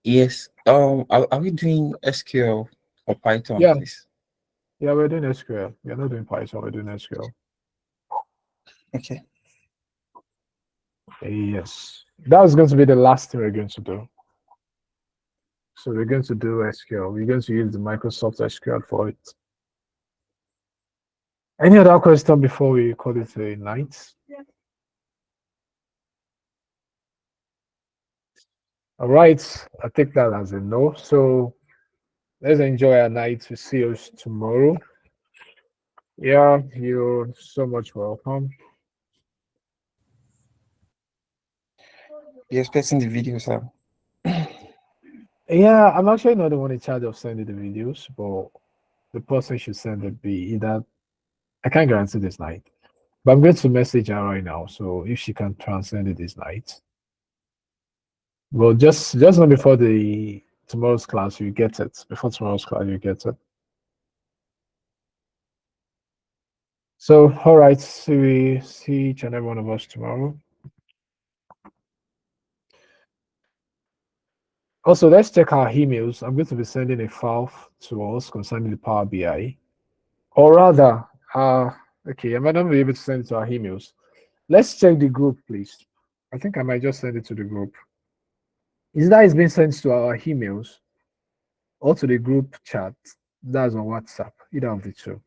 Yes. Are we doing SQL or Python, Yeah. please? Yeah, we're doing SQL. We're not doing Python, we're doing SQL. Okay. Yes. That was going to be the last thing we're going to do. So we're going to do SQL. We're going to use the Microsoft SQL for it. Any other question before we call it a night? All right, I take that as a no. So let's enjoy our night. We'll see you tomorrow. Yeah, you're so much welcome. You're expecting the video, sir. Yeah, I'm actually not the one in charge of sending the videos, but the person should send it be either. I can't guarantee this night, but I'm going to message her right now. So if she can transcend it this night, well, just not before the tomorrow's class, you get it. Before tomorrow's class, you get it. So, all right, see each and every one of us tomorrow. Also, let's check our emails. I'm going to be sending a file to us concerning the Power BI, or rather, okay, I might not be able to send it to our emails. Let's check the group, please. I think I might just send it to the group. Is that it's been sent to our emails or to the group chat? That's on WhatsApp, either of the two.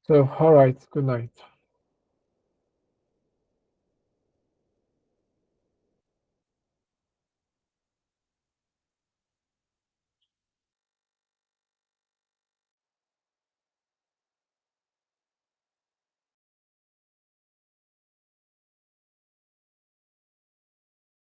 So, all right, good night.